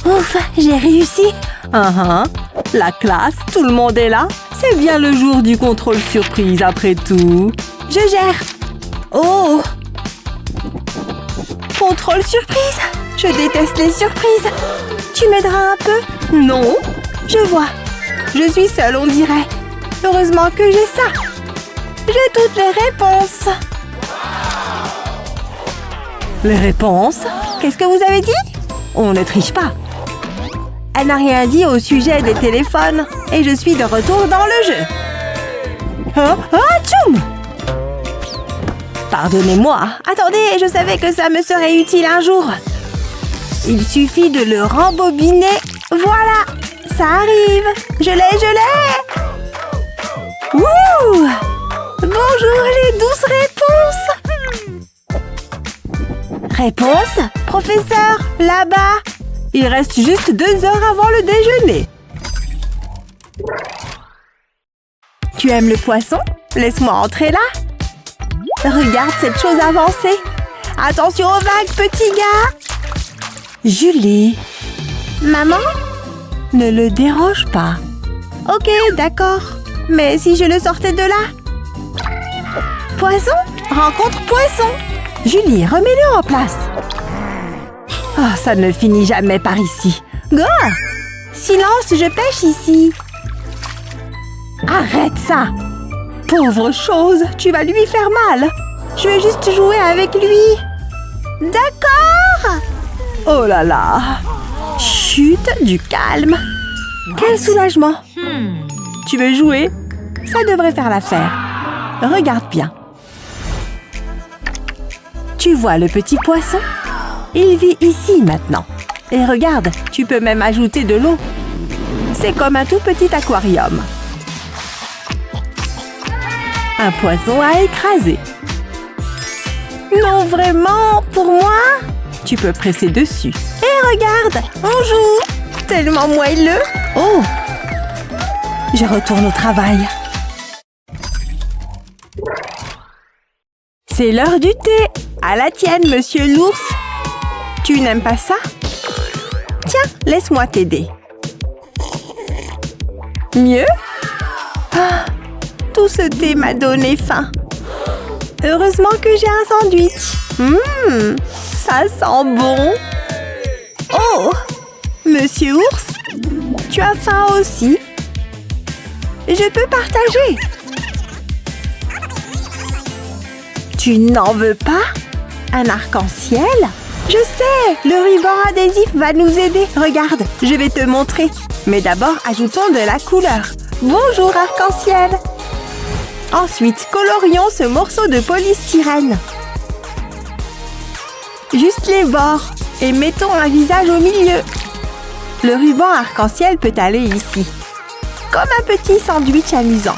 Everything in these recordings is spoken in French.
Ouf, j'ai réussi. La classe, tout le monde est là. C'est bien le jour du contrôle surprise après tout. Je gère. Oh! Contrôle surprise. Je déteste les surprises. Tu m'aideras un peu? Non. Je vois. Je suis seule, on dirait. Heureusement que j'ai ça. J'ai toutes les réponses. Les réponses? Qu'est-ce que vous avez dit? On ne triche pas. Elle n'a rien dit au sujet des téléphones. Et je suis de retour dans le jeu. Tchoum! Pardonnez-moi. Attendez, je savais que ça me serait utile un jour. Il suffit de le rembobiner. Voilà, ça arrive. Je l'ai. Wouh! Bonjour les douces réponses. Réponse? Professeur, là-bas. Il reste juste 2 heures avant le déjeuner. Tu aimes le poisson? Laisse-moi entrer là. Regarde cette chose avancée. Attention aux vagues, petit gars. Julie. Maman? Ne le dérange pas. Ok, d'accord. Mais si je le sortais de là? Poisson? Rencontre poisson. Julie, remets-le en place. Oh, ça ne finit jamais par ici. Go! Silence, je pêche ici. Arrête ça. Pauvre chose, tu vas lui faire mal. Je veux juste jouer avec lui. D'accord. Oh là là. Chut, du calme. Quel soulagement. Tu veux jouer? Ça devrait faire l'affaire. Regarde bien. Tu vois le petit poisson? Il vit ici maintenant. Et regarde, tu peux même ajouter de l'eau. C'est comme un tout petit aquarium. Un poisson à écraser. Non, vraiment? Pour moi? Tu peux presser dessus. Et regarde, on joue. Tellement moelleux. Oh! Je retourne au travail. C'est l'heure du thé. À la tienne, monsieur l'ours. Tu n'aimes pas ça? Tiens, laisse-moi t'aider. Mieux? Ah, tout ce thé m'a donné faim. Heureusement que j'ai un sandwich. Ça sent bon. Oh, monsieur ours, tu as faim aussi? Je peux partager. Tu n'en veux pas? Un arc-en-ciel? Je sais, le ruban adhésif va nous aider. Regarde, je vais te montrer. Mais d'abord, ajoutons de la couleur. Bonjour, arc-en-ciel. Ensuite, colorions ce morceau de polystyrène. Juste les bords. Et mettons un visage au milieu. Le ruban arc-en-ciel peut aller ici. Comme un petit sandwich amusant.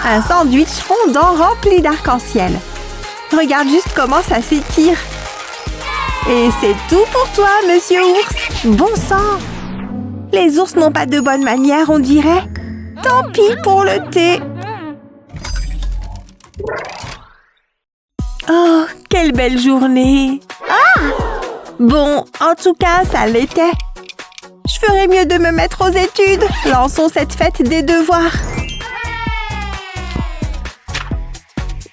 Un sandwich fondant rempli d'arc-en-ciel. Regarde juste comment ça s'étire. Et c'est tout pour toi, monsieur ours. Bon sang. Les ours n'ont pas de bonne manière, on dirait. Tant pis pour le thé. Oh, quelle belle journée. Ah! Bon, en tout cas, ça l'était. Je ferais mieux de me mettre aux études. Lançons cette fête des devoirs.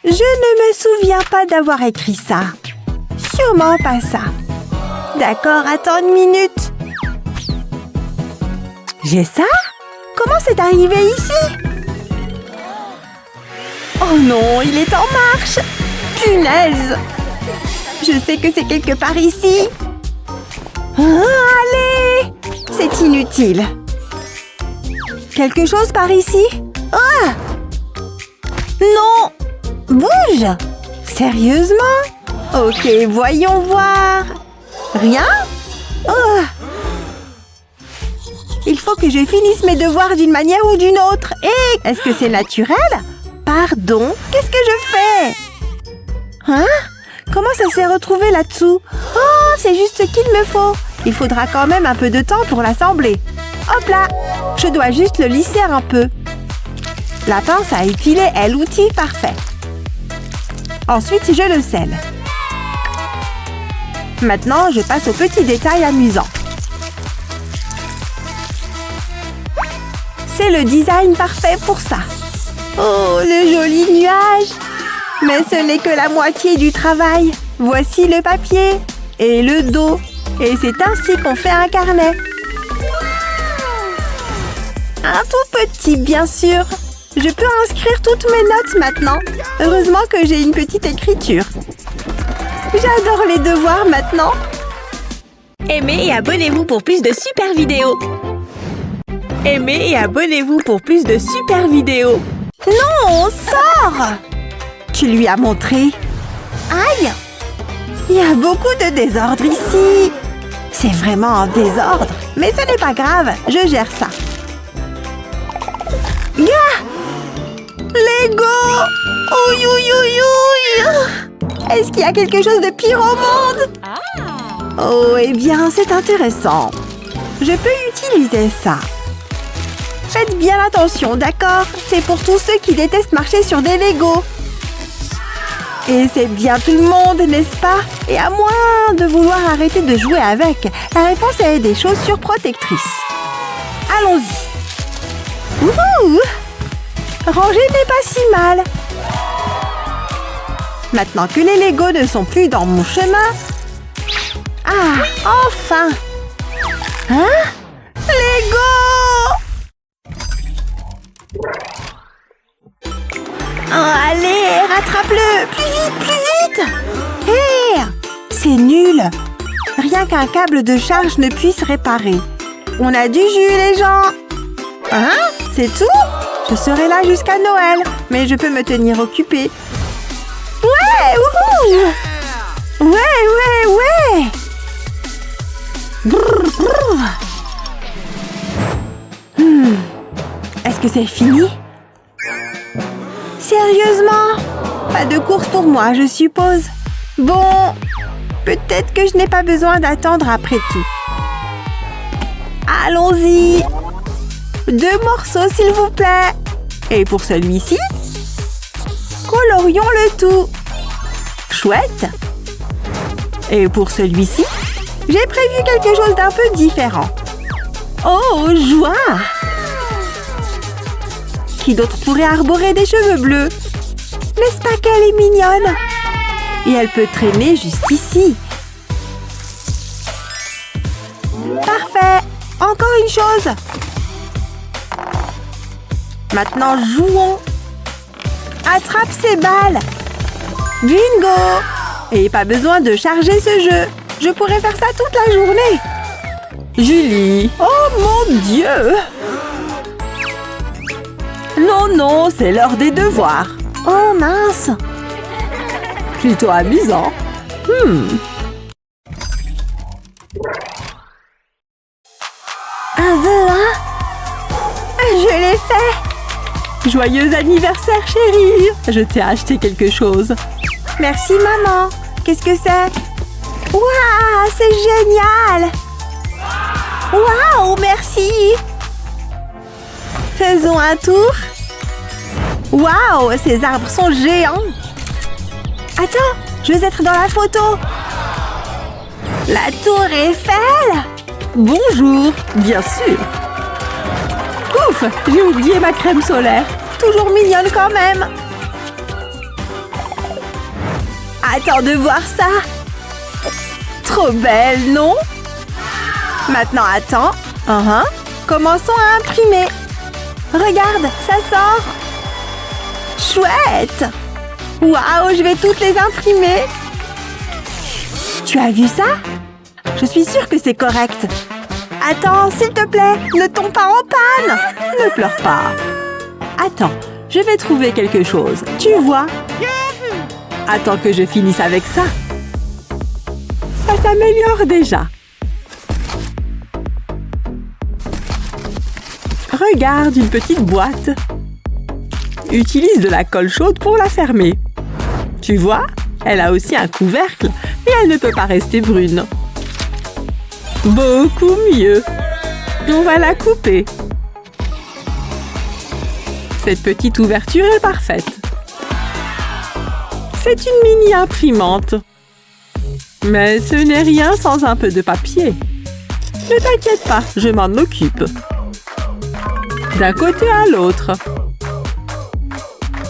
Je ne me souviens pas d'avoir écrit ça. Sûrement pas ça. D'accord, attends une minute. J'ai ça? Comment c'est arrivé ici? Oh non, il est en marche. Punaise! Je sais que c'est quelque part ici. Allez! C'est inutile. Quelque chose par ici? Ah! Non! Bouge! Sérieusement? Ok, voyons voir. Rien? Oh! Il faut que je finisse mes devoirs d'une manière ou d'une autre. Et est-ce que c'est naturel? Pardon? Qu'est-ce que je fais? Hein? Comment ça s'est retrouvé là-dessous? Oh, c'est juste ce qu'il me faut. Il faudra quand même un peu de temps pour l'assembler. Hop là! Je dois juste le lisser un peu. La pince à épiler est l'outil parfait. Ensuite, je le scelle. Maintenant, je passe aux petits détails amusants. C'est le design parfait pour ça. Oh, le joli nuage! Mais ce n'est que la moitié du travail. Voici le papier et le dos. Et c'est ainsi qu'on fait un carnet. Un tout petit, bien sûr. Je peux inscrire toutes mes notes maintenant. Heureusement que j'ai une petite écriture. J'adore les devoirs maintenant. Aimez et abonnez-vous pour plus de super vidéos. Aimez et abonnez-vous pour plus de super vidéos. Non, sors! Tu lui as montré? Aïe! Il y a beaucoup de désordre ici. C'est vraiment un désordre. Mais ce n'est pas grave, je gère ça. Gars! Lego! Ouïe, ouïe, ouïe, ouïe! Est-ce qu'il y a quelque chose de pire au monde? Oh, eh bien, c'est intéressant. Je peux utiliser ça. Faites bien attention, d'accord? C'est pour tous ceux qui détestent marcher sur des Legos. Et c'est bien tout le monde, n'est-ce pas? Et à moins de vouloir arrêter de jouer avec, la réponse est des chaussures protectrices. Allons-y. Wouhou! Ranger n'est pas si mal. Maintenant que les Legos ne sont plus dans mon chemin... Ah, enfin! Hein? Lego! Oh, allez, rattrape-le! Plus vite, plus vite! Hé! C'est nul! Rien qu'un câble de charge ne puisse réparer. On a du jus, les gens! Hein? C'est tout? Je serai là jusqu'à Noël, mais je peux me tenir occupée. Ouais! Wouhou! Ouais, ouais, ouais! Brrr, brrr. Est-ce que c'est fini? Sérieusement? Pas de course pour moi, je suppose. Bon, peut-être que je n'ai pas besoin d'attendre après tout. Allons-y! 2 morceaux, s'il vous plaît. Et pour celui-ci, colorions le tout. Chouette. Et pour celui-ci, j'ai prévu quelque chose d'un peu différent. Oh, joie! Qui d'autre pourrait arborer des cheveux bleus? N'est-ce pas qu'elle est mignonne? Et elle peut traîner juste ici. Parfait! Encore une chose! Maintenant, jouons! Attrape ces balles! Bingo! Et pas besoin de charger ce jeu. Je pourrais faire ça toute la journée. Julie! Oh mon Dieu! Non, non, c'est l'heure des devoirs. Oh mince! Plutôt amusant. Un vœu, hein? Je l'ai fait! Joyeux anniversaire, chérie! Je t'ai acheté quelque chose. Merci, maman. Qu'est-ce que c'est? Waouh, c'est génial! Waouh, merci! Faisons un tour. Waouh, ces arbres sont géants! Attends, je veux être dans la photo. La tour Eiffel? Bonjour, bien sûr. Ouf, j'ai oublié ma crème solaire. Toujours mignonne quand même. Attends de voir ça. Trop belle, non? Maintenant, attends. Commençons à imprimer. Regarde, ça sort. Chouette! Waouh, je vais toutes les imprimer. Tu as vu ça? Je suis sûre que c'est correct. Attends, s'il te plaît, ne tombe pas en panne. Ne pleure pas. Attends, je vais trouver quelque chose. Tu vois? Attends que je finisse avec ça. Ça s'améliore déjà. Regarde, une petite boîte. Utilise de la colle chaude pour la fermer. Tu vois? Elle a aussi un couvercle, mais elle ne peut pas rester brune. Beaucoup mieux. On va la couper. Cette petite ouverture est parfaite. C'est une mini-imprimante. Mais ce n'est rien sans un peu de papier. Ne t'inquiète pas, je m'en occupe. d'un côté à l'autre.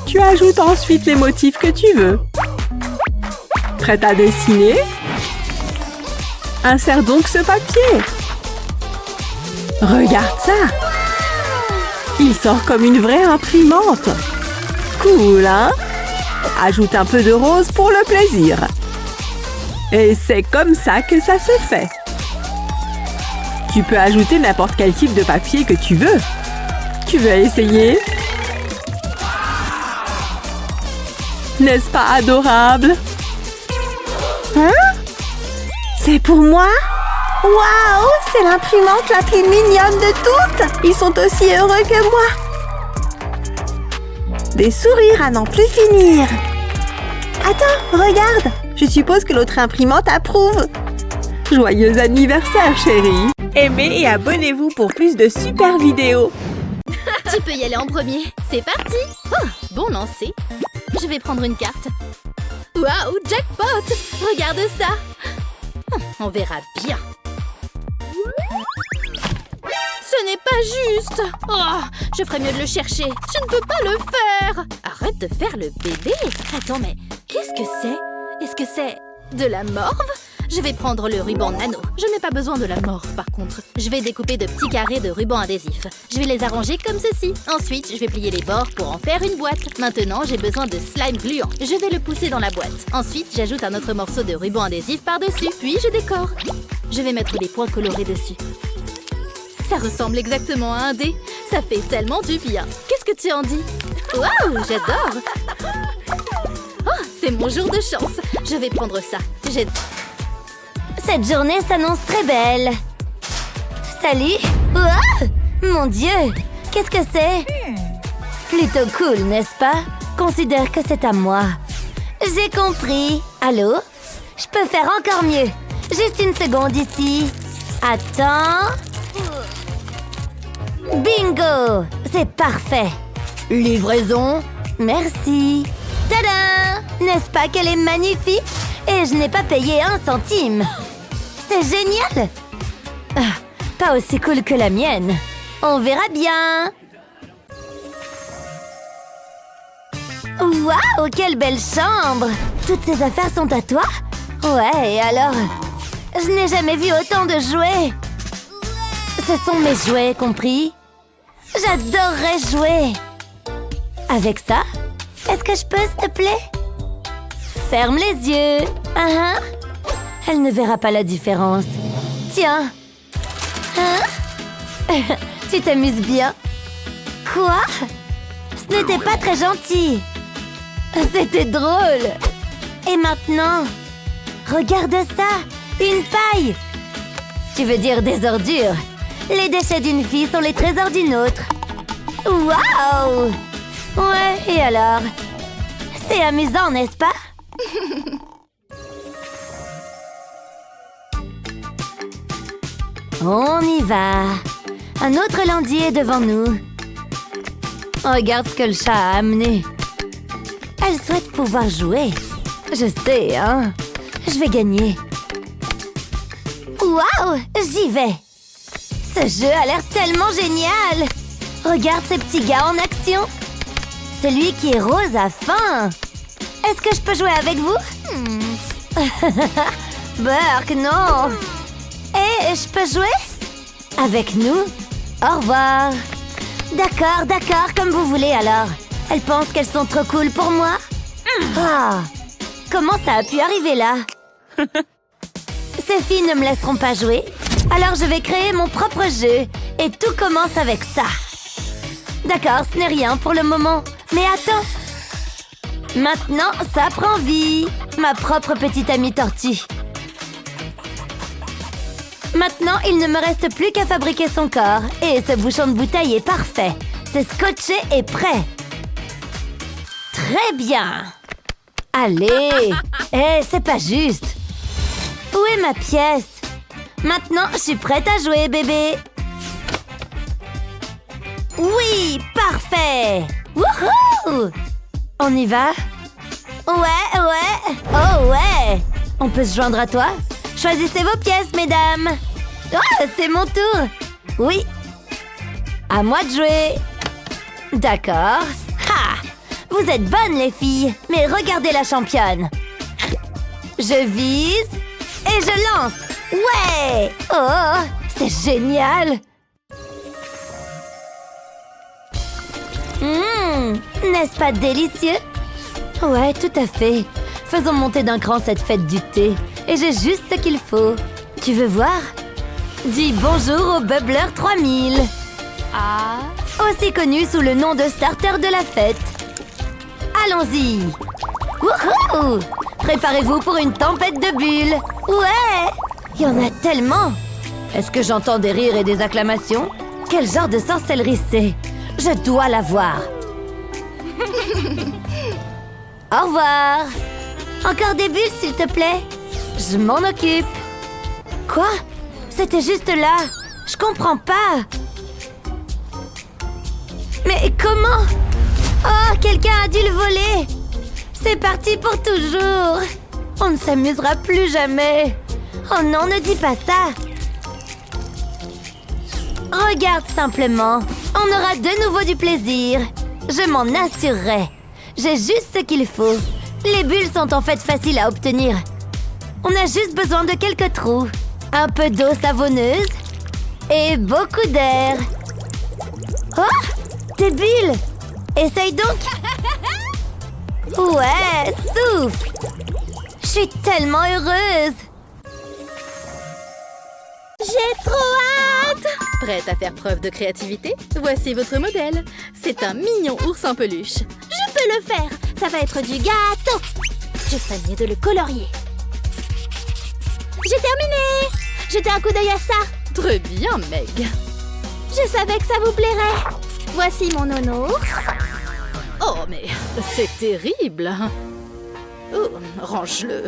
Tu ajoutes ensuite les motifs que tu veux. Prête à dessiner? Insère donc ce papier. Regarde ça! Il sort comme une vraie imprimante. Cool, hein? Ajoute un peu de rose pour le plaisir. Et c'est comme ça que ça se fait. Tu peux ajouter n'importe quel type de papier que tu veux. Tu veux essayer? N'est-ce pas adorable? Hein? C'est pour moi? Waouh! C'est l'imprimante la plus mignonne de toutes! Ils sont aussi heureux que moi! Des sourires à n'en plus finir! Attends, regarde! Je suppose que l'autre imprimante approuve! Joyeux anniversaire, chérie! Aimez et abonnez-vous pour plus de super vidéos! Tu peux y aller en premier. C'est parti! Oh, bon lancer. Je vais prendre une carte. Waouh, jackpot! Regarde ça! On verra bien. Ce n'est pas juste! Oh, je ferais mieux de le chercher. Je ne peux pas le faire! Arrête de faire le bébé! Attends, mais qu'est-ce que c'est? Est-ce que c'est de la morve? Je vais prendre le ruban nano. Je n'ai pas besoin de la morve, par contre. Je vais découper de petits carrés de ruban adhésif. Je vais les arranger comme ceci. Ensuite, je vais plier les bords pour en faire une boîte. Maintenant, j'ai besoin de slime gluant. Je vais le pousser dans la boîte. Ensuite, j'ajoute un autre morceau de ruban adhésif par-dessus. Puis, je décore. Je vais mettre des points colorés dessus. Ça ressemble exactement à un dé. Ça fait tellement du bien. Qu'est-ce que tu en dis? Waouh, j'adore! Oh, c'est mon jour de chance. Je vais prendre ça. Cette journée s'annonce très belle. Salut! Ouah! Mon Dieu! Qu'est-ce que c'est? Plutôt cool, n'est-ce pas? Considère que c'est à moi. J'ai compris. Allô? Je peux faire encore mieux. Juste une seconde ici. Attends. Bingo! C'est parfait. Livraison. Merci. Tada! N'est-ce pas qu'elle est magnifique? Et je n'ai pas payé 1 centime. C'est génial! Ah, pas aussi cool que la mienne. On verra bien. Waouh, quelle belle chambre! Toutes ces affaires sont à toi? Ouais, et alors? Je n'ai jamais vu autant de jouets. Ce sont mes jouets, compris? J'adorerais jouer. Avec ça? Est-ce que je peux, s'il te plaît? Ferme les yeux. Elle ne verra pas la différence. Tiens. Hein? Tu t'amuses bien? Quoi? Ce n'était pas très gentil. C'était drôle. Et maintenant? Regarde ça. Une paille. Tu veux dire des ordures? Les déchets d'une fille sont les trésors d'une autre. Waouh! Ouais, et alors? C'est amusant, n'est-ce pas? On y va. Un autre lundi est devant nous. Regarde ce que le chat a amené. Elle souhaite pouvoir jouer. Je sais, hein? Je vais gagner. Waouh! J'y vais. Ce jeu a l'air tellement génial. Regarde ces petits gars en action. Celui qui est rose a faim. Est-ce que je peux jouer avec vous? Burk, non. Et je peux jouer? Avec nous? Au revoir. D'accord, comme vous voulez alors. Elles pensent qu'elles sont trop cool pour moi? Ah, comment ça a pu arriver là? Ces filles ne me laisseront pas jouer. Alors je vais créer mon propre jeu. Et tout commence avec ça. D'accord, ce n'est rien pour le moment. Mais attends. Maintenant, ça prend vie. Ma propre petite amie tortue. Maintenant, il ne me reste plus qu'à fabriquer son corps. Et ce bouchon de bouteille est parfait. C'est scotché et prêt. Très bien. Allez. C'est pas juste. Où est ma pièce? Maintenant, je suis prête à jouer, bébé. Oui, parfait. Wouhou! On y va? Ouais. Oh ouais. On peut se joindre à toi? Choisissez vos pièces, mesdames. Oh, c'est mon tour. Oui. À moi de jouer. D'accord. Ha! Vous êtes bonnes, les filles. Mais regardez la championne. Je vise et je lance. Ouais! Oh, c'est génial! N'est-ce pas délicieux? Ouais, tout à fait. Faisons monter d'un cran cette fête du thé. Et j'ai juste ce qu'il faut. Tu veux voir? Dis bonjour au Bubbler 3000. Ah. Aussi connu sous le nom de starter de la fête. Allons-y! Wouhou! Préparez-vous pour une tempête de bulles. Ouais! Il y en a tellement! Est-ce que j'entends des rires et des acclamations? Quel genre de sorcellerie c'est? Je dois la voir. Au revoir! Encore des bulles, s'il te plaît? Je m'en occupe. Quoi? C'était juste là. Je comprends pas. Mais comment? Oh, quelqu'un a dû le voler. C'est parti pour toujours. On ne s'amusera plus jamais. Oh non, ne dis pas ça. Regarde simplement. On aura de nouveau du plaisir. Je m'en assurerai. J'ai juste ce qu'il faut. Les bulles sont en fait faciles à obtenir. On a juste besoin de quelques trous. Un peu d'eau savonneuse. Et beaucoup d'air. Oh! Des bulles! Essaye donc! Ouais, souffle! Je suis tellement heureuse! J'ai trop hâte! Prête à faire preuve de créativité? Voici votre modèle. C'est un mignon ours en peluche. Je peux le faire! Ça va être du gâteau! Je ferai mieux de le colorier. J'ai terminé! Jetez un coup d'œil à ça! Très bien, Meg! Je savais que ça vous plairait! Voici mon nounours. Oh, mais c'est terrible! Oh, range-le.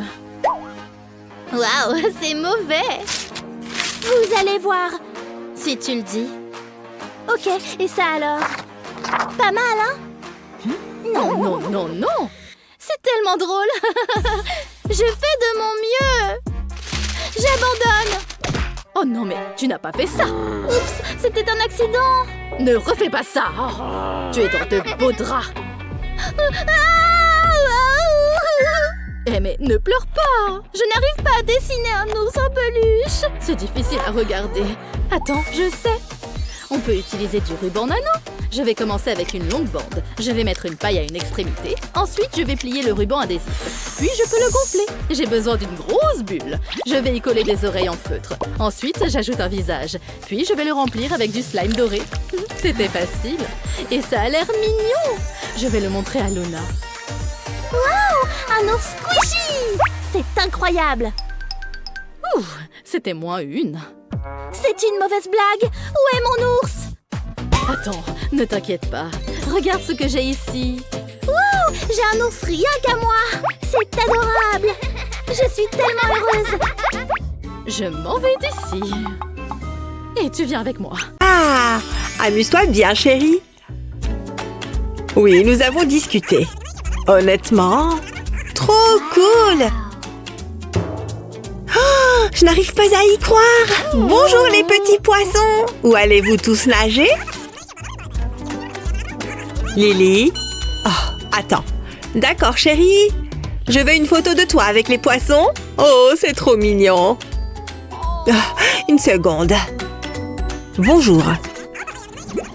Waouh, c'est mauvais! Vous allez voir, si tu le dis. Ok, et ça alors? Pas mal, hein? Non, non, non, non! C'est tellement drôle! Je fais de mon mieux! J'abandonne! Oh non, mais tu n'as pas fait ça! Oups, c'était un accident! Ne refais pas ça! Tu es dans de beaux draps! Eh mais ne pleure pas! Je n'arrive pas à dessiner un ours en peluche! C'est difficile à regarder. Attends, je sais! On peut utiliser du ruban nano. Je vais commencer avec une longue bande. Je vais mettre une paille à une extrémité. Ensuite, je vais plier le ruban adhésif. Puis, je peux le gonfler. J'ai besoin d'une grosse bulle. Je vais y coller des oreilles en feutre. Ensuite, j'ajoute un visage. Puis, je vais le remplir avec du slime doré. C'était facile. Et ça a l'air mignon. Je vais le montrer à Luna. Waouh! Un ours squishy! C'est incroyable! Ouh, c'était moins une. C'est une mauvaise blague! Où est mon ours? Attends, ne t'inquiète pas. Regarde ce que j'ai ici. Wow! J'ai un ours rien qu'à moi! C'est adorable! Je suis tellement heureuse! Je m'en vais d'ici. Et tu viens avec moi. Ah! Amuse-toi bien, chérie. Oui, nous avons discuté. Honnêtement, trop cool! Oh, je n'arrive pas à y croire! Bonjour les petits poissons! Où allez-vous tous nager? Lily? Oh, attends. D'accord, chérie. Je veux une photo de toi avec les poissons. Oh, c'est trop mignon. Ah, une seconde. Bonjour.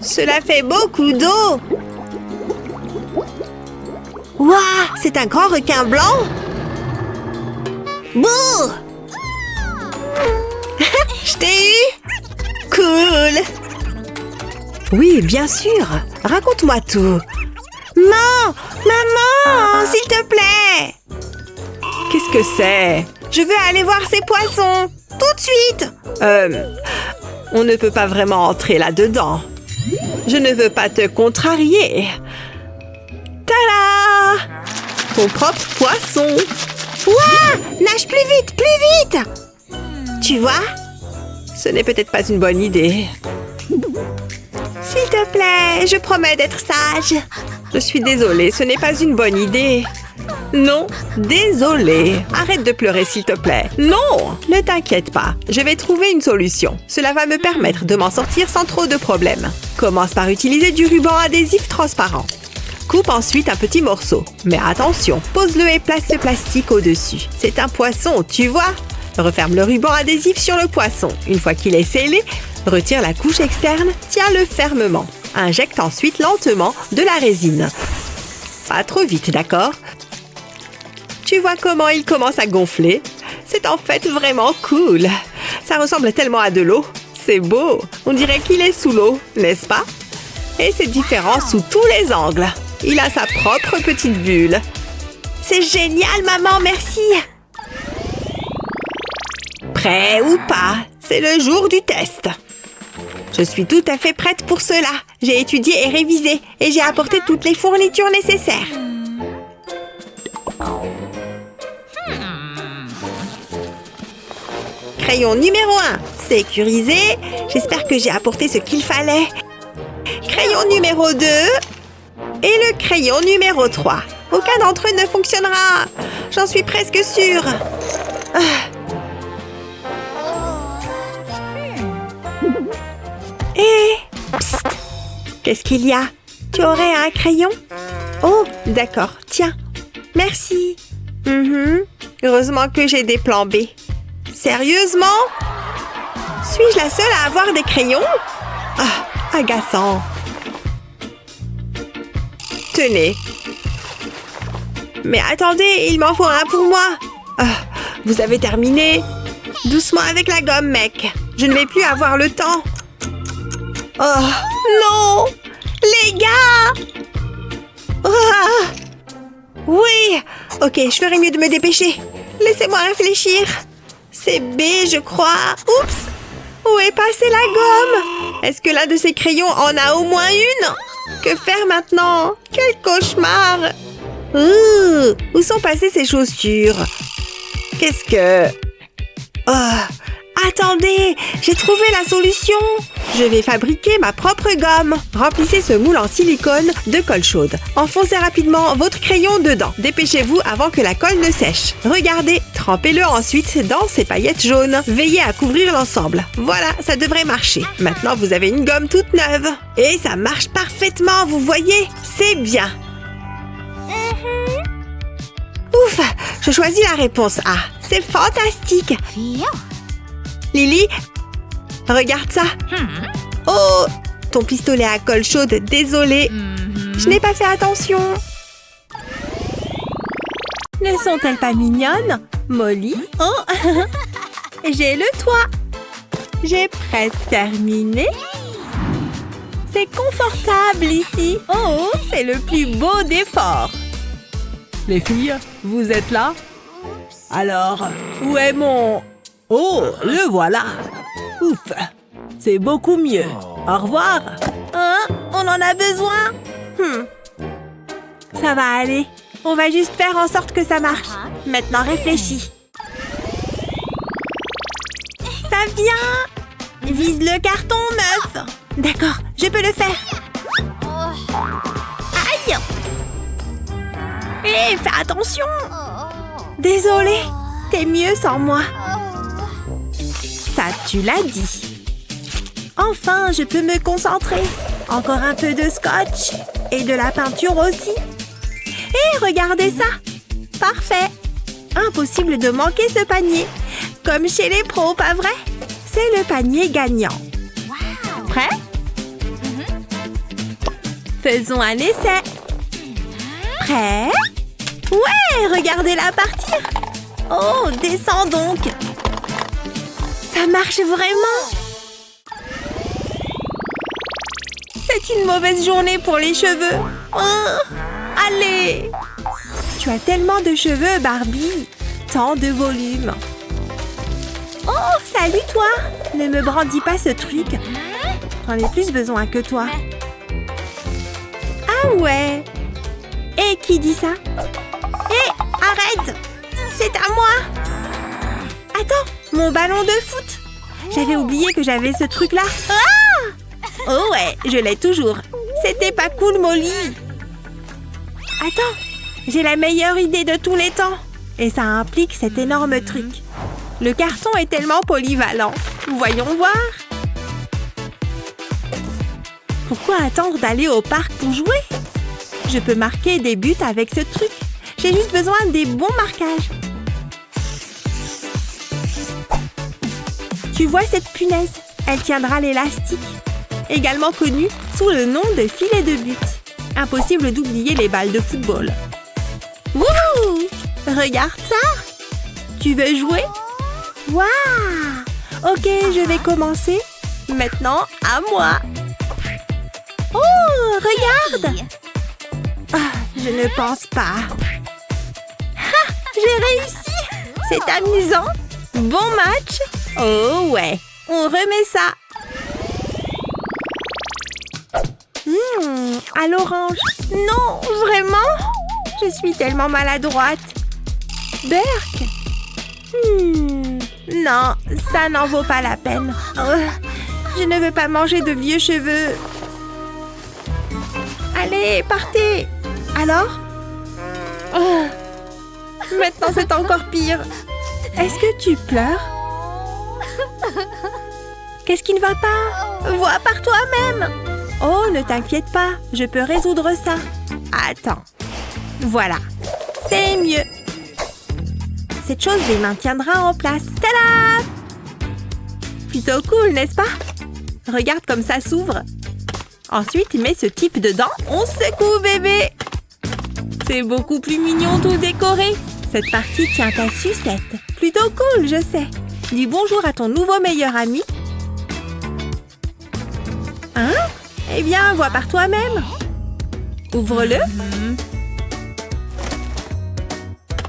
Cela fait beaucoup d'eau. Waouh, c'est un grand requin blanc. Bouh! Je t'ai eu? Cool! Oui, bien sûr. Raconte-moi tout. Maman, s'il te plaît. Qu'est-ce que c'est? Je veux aller voir ces poissons. Tout de suite. On ne peut pas vraiment entrer là-dedans. Je ne veux pas te contrarier. Tada! Ton propre poisson. Ouah! Nage plus vite, plus vite! Tu vois? Ce n'est peut-être pas une bonne idée. S'il te plaît, je promets d'être sage. Je suis désolée, ce n'est pas une bonne idée. Non, désolé. Arrête de pleurer, s'il te plaît. Non, ne t'inquiète pas. Je vais trouver une solution. Cela va me permettre de m'en sortir sans trop de problèmes. Commence par utiliser du ruban adhésif transparent. Coupe ensuite un petit morceau. Mais attention, pose-le et place ce plastique au-dessus. C'est un poisson, tu vois? Referme le ruban adhésif sur le poisson. Une fois qu'il est scellé, retire la couche externe, tiens-le fermement. Injecte ensuite lentement de la résine. Pas trop vite, d'accord? Tu vois comment il commence à gonfler? C'est en fait vraiment cool. Ça ressemble tellement à de l'eau. C'est beau. On dirait qu'il est sous l'eau, n'est-ce pas? Et c'est différent sous tous les angles. Il a sa propre petite bulle. C'est génial, maman, merci. Prêt ou pas, c'est le jour du test. Je suis tout à fait prête pour cela. J'ai étudié et révisé et j'ai apporté toutes les fournitures nécessaires. Crayon numéro 1, sécurisé. J'espère que j'ai apporté ce qu'il fallait. Crayon numéro 2 et le crayon numéro 3. Aucun d'entre eux ne fonctionnera. J'en suis presque sûre. Psst. Qu'est-ce qu'il y a? Tu aurais un crayon? Oh, d'accord, tiens. Merci. Heureusement que j'ai des plans B. Sérieusement? Suis-je la seule à avoir des crayons? Ah, agaçant. Tenez. Mais attendez, il m'en faut un pour moi. Ah, vous avez terminé? Doucement avec la gomme, mec. Je ne vais plus avoir le temps. Oh, non! Les gars! Ah! Oui! Ok, je ferais mieux de me dépêcher. Laissez-moi réfléchir. C'est B, je crois. Oups! Où est passée la gomme? Est-ce que l'un de ces crayons en a au moins une? Que faire maintenant? Quel cauchemar! Où sont passées ces chaussures? Qu'est-ce que... Oh, attendez! J'ai trouvé la solution! Je vais fabriquer ma propre gomme. Remplissez ce moule en silicone de colle chaude. Enfoncez rapidement votre crayon dedans. Dépêchez-vous avant que la colle ne sèche. Regardez, trempez-le ensuite dans ces paillettes jaunes. Veillez à couvrir l'ensemble. Voilà, ça devrait marcher. Maintenant, vous avez une gomme toute neuve. Et ça marche parfaitement, vous voyez? C'est bien. Ouf, je choisis la réponse A. C'est fantastique. Lily, regarde ça. Oh, ton pistolet à colle chaude, désolé. Je n'ai pas fait attention. Ne sont-elles pas mignonnes? Molly? Oh, j'ai le toit. J'ai presque terminé. C'est confortable ici. Oh, c'est le plus beau d'efforts. Les filles, vous êtes là? Alors, où est mon... Oh, le voilà. Ouf, c'est beaucoup mieux. Au revoir. Hein? On en a besoin? Ça va aller. On va juste faire en sorte que ça marche. Maintenant, réfléchis. Ça vient! Vise le carton, meuf! D'accord, je peux le faire. Aïe! Hé, fais attention! Désolée, t'es mieux sans moi. Ça, tu l'as dit. Enfin, je peux me concentrer. Encore un peu de scotch et de la peinture aussi. Et regardez ça! Parfait! Impossible de manquer ce panier. Comme chez les pros, pas vrai? C'est le panier gagnant. Prêt? Faisons un essai. Prêt? Ouais, regardez-la partir. Oh, descends donc. Ça marche vraiment. C'est une mauvaise journée pour les cheveux. Oh, allez. Tu as tellement de cheveux, Barbie. Tant de volume. Oh, salut toi. Ne me brandis pas ce truc. J'en ai plus besoin que toi. Ah ouais. Et qui dit ça? Hé, arrête. C'est à moi. Attends, mon ballon de foot. J'avais oublié que j'avais ce truc-là. Ah! Oh ouais, je l'ai toujours. C'était pas cool, Molly. Attends, J'ai la meilleure idée de tous les temps. Et ça implique cet énorme truc. Le carton est tellement polyvalent. Voyons voir. Pourquoi attendre d'aller au parc pour jouer? Je peux marquer des buts avec ce truc. J'ai juste besoin des bons marquages. Tu vois cette punaise? Elle tiendra l'élastique. Également connue sous le nom de filet de but. Impossible d'oublier les balles de football. Wouhou! Regarde ça! Tu veux jouer? Waouh! Ok, je vais commencer. Maintenant, à moi. Oh, regarde! Ah, je ne pense pas. Ha! J'ai réussi! C'est amusant. Bon match. Oh ouais, on remet ça. À l'orange. Non, vraiment? Je suis tellement maladroite. Burk. Non, ça n'en vaut pas la peine. Je ne veux pas manger de vieux cheveux. Allez, partez. Alors? Maintenant, c'est encore pire. Est-ce que tu pleures? Qu'est-ce qui ne va pas? Vois par toi-même. Oh, ne t'inquiète pas, je peux résoudre ça. Attends. Voilà, c'est mieux. Cette chose les maintiendra en place. Tada! Plutôt cool, n'est-ce pas? Regarde comme ça s'ouvre. Ensuite, mets ce type dedans. On secoue, bébé. C'est beaucoup plus mignon tout décoré. Cette partie tient ta sucette. Plutôt cool, je sais. Dis bonjour à ton nouveau meilleur ami. Hein? Eh bien, vois par toi-même. Ouvre-le.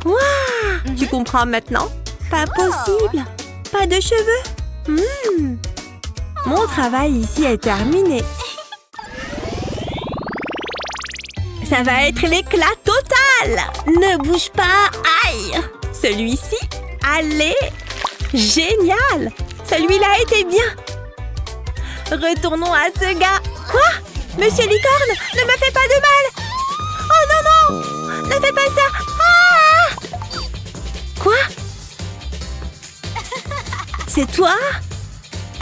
Waouh! Tu comprends maintenant? Pas possible. Pas de cheveux. Mon travail ici est terminé. Ça va être l'éclat total. Ne bouge pas. Aïe! Celui-ci, allez! Génial! Celui-là était bien. Retournons à ce gars. Quoi? Monsieur Licorne, ne me fais pas de mal! Oh non, non! Ne fais pas ça! Ah! Quoi? C'est toi?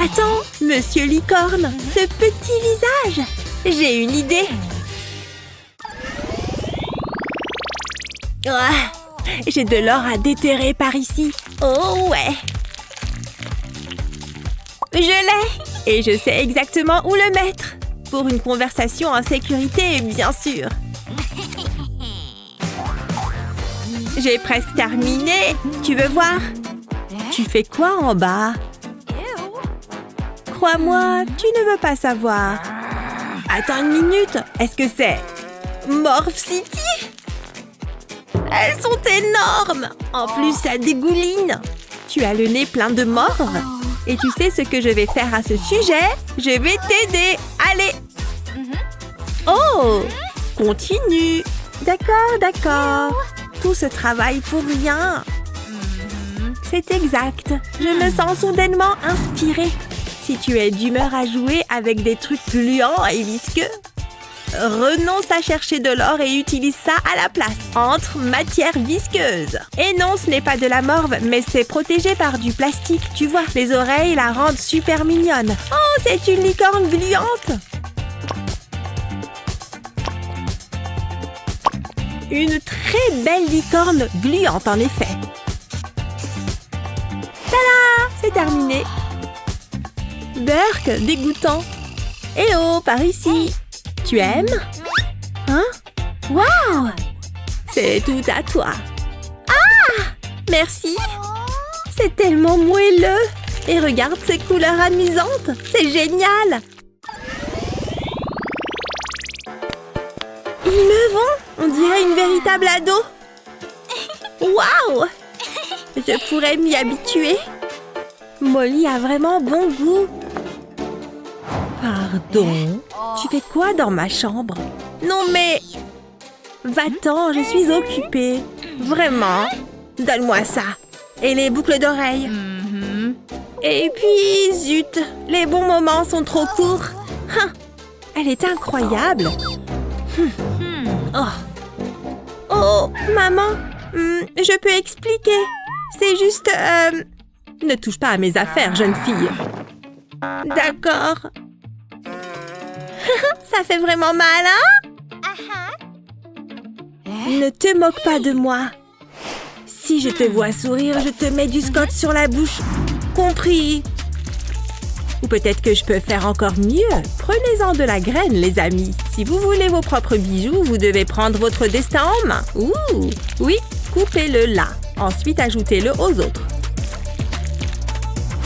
Attends, Monsieur Licorne, ce petit visage! J'ai une idée! J'ai de l'or à déterrer par ici. Oh ouais! Je l'ai! Et je sais exactement où le mettre. Pour une conversation en sécurité, bien sûr. J'ai presque terminé. Tu veux voir? Tu fais quoi en bas? Crois-moi, tu ne veux pas savoir. Attends une minute. Est-ce que c'est Morph City? Elles sont énormes. En plus, ça dégouline. Tu as le nez plein de morve. Et tu sais ce que je vais faire à ce sujet? Je vais t'aider. Allez. Oh, continue. D'accord, d'accord. Tout ce travail pour rien. C'est exact. Je me sens soudainement inspirée. Si tu es d'humeur à jouer avec des trucs gluants et visqueux, renonce à chercher de l'or et utilise ça à la place, entre matières visqueuses. Et non, ce n'est pas de la morve, mais c'est protégé par du plastique. Tu vois, les oreilles la rendent super mignonne. Oh, c'est une licorne gluante! Une très belle licorne gluante, en effet. Tada! C'est terminé. Burk, dégoûtant. Eh oh, par ici. Tu aimes? Hein? Waouh! C'est tout à toi. Ah! Merci. C'est tellement moelleux. Et regarde ces couleurs amusantes. C'est génial. Ils me vont. On dirait une véritable ado. Waouh! Je pourrais m'y habituer. Molly a vraiment bon goût. Pardon? Tu fais quoi dans ma chambre? Non mais... Va-t'en, je suis occupée. Vraiment? Donne-moi ça. Et les boucles d'oreilles. Et puis, zut, les bons moments sont trop courts. Elle est incroyable. Oh. Oh, maman, je peux expliquer. C'est juste... Ne touche pas à mes affaires, jeune fille. D'accord. Ça fait vraiment mal, hein? Ne te moque pas de moi. Si je te vois sourire, je te mets du scotch sur la bouche. Compris? Ou peut-être que je peux faire encore mieux. Prenez-en de la graine, les amis. Si vous voulez vos propres bijoux, vous devez prendre votre destin en main. Ouh! Oui, coupez-le là. Ensuite, ajoutez-le aux autres.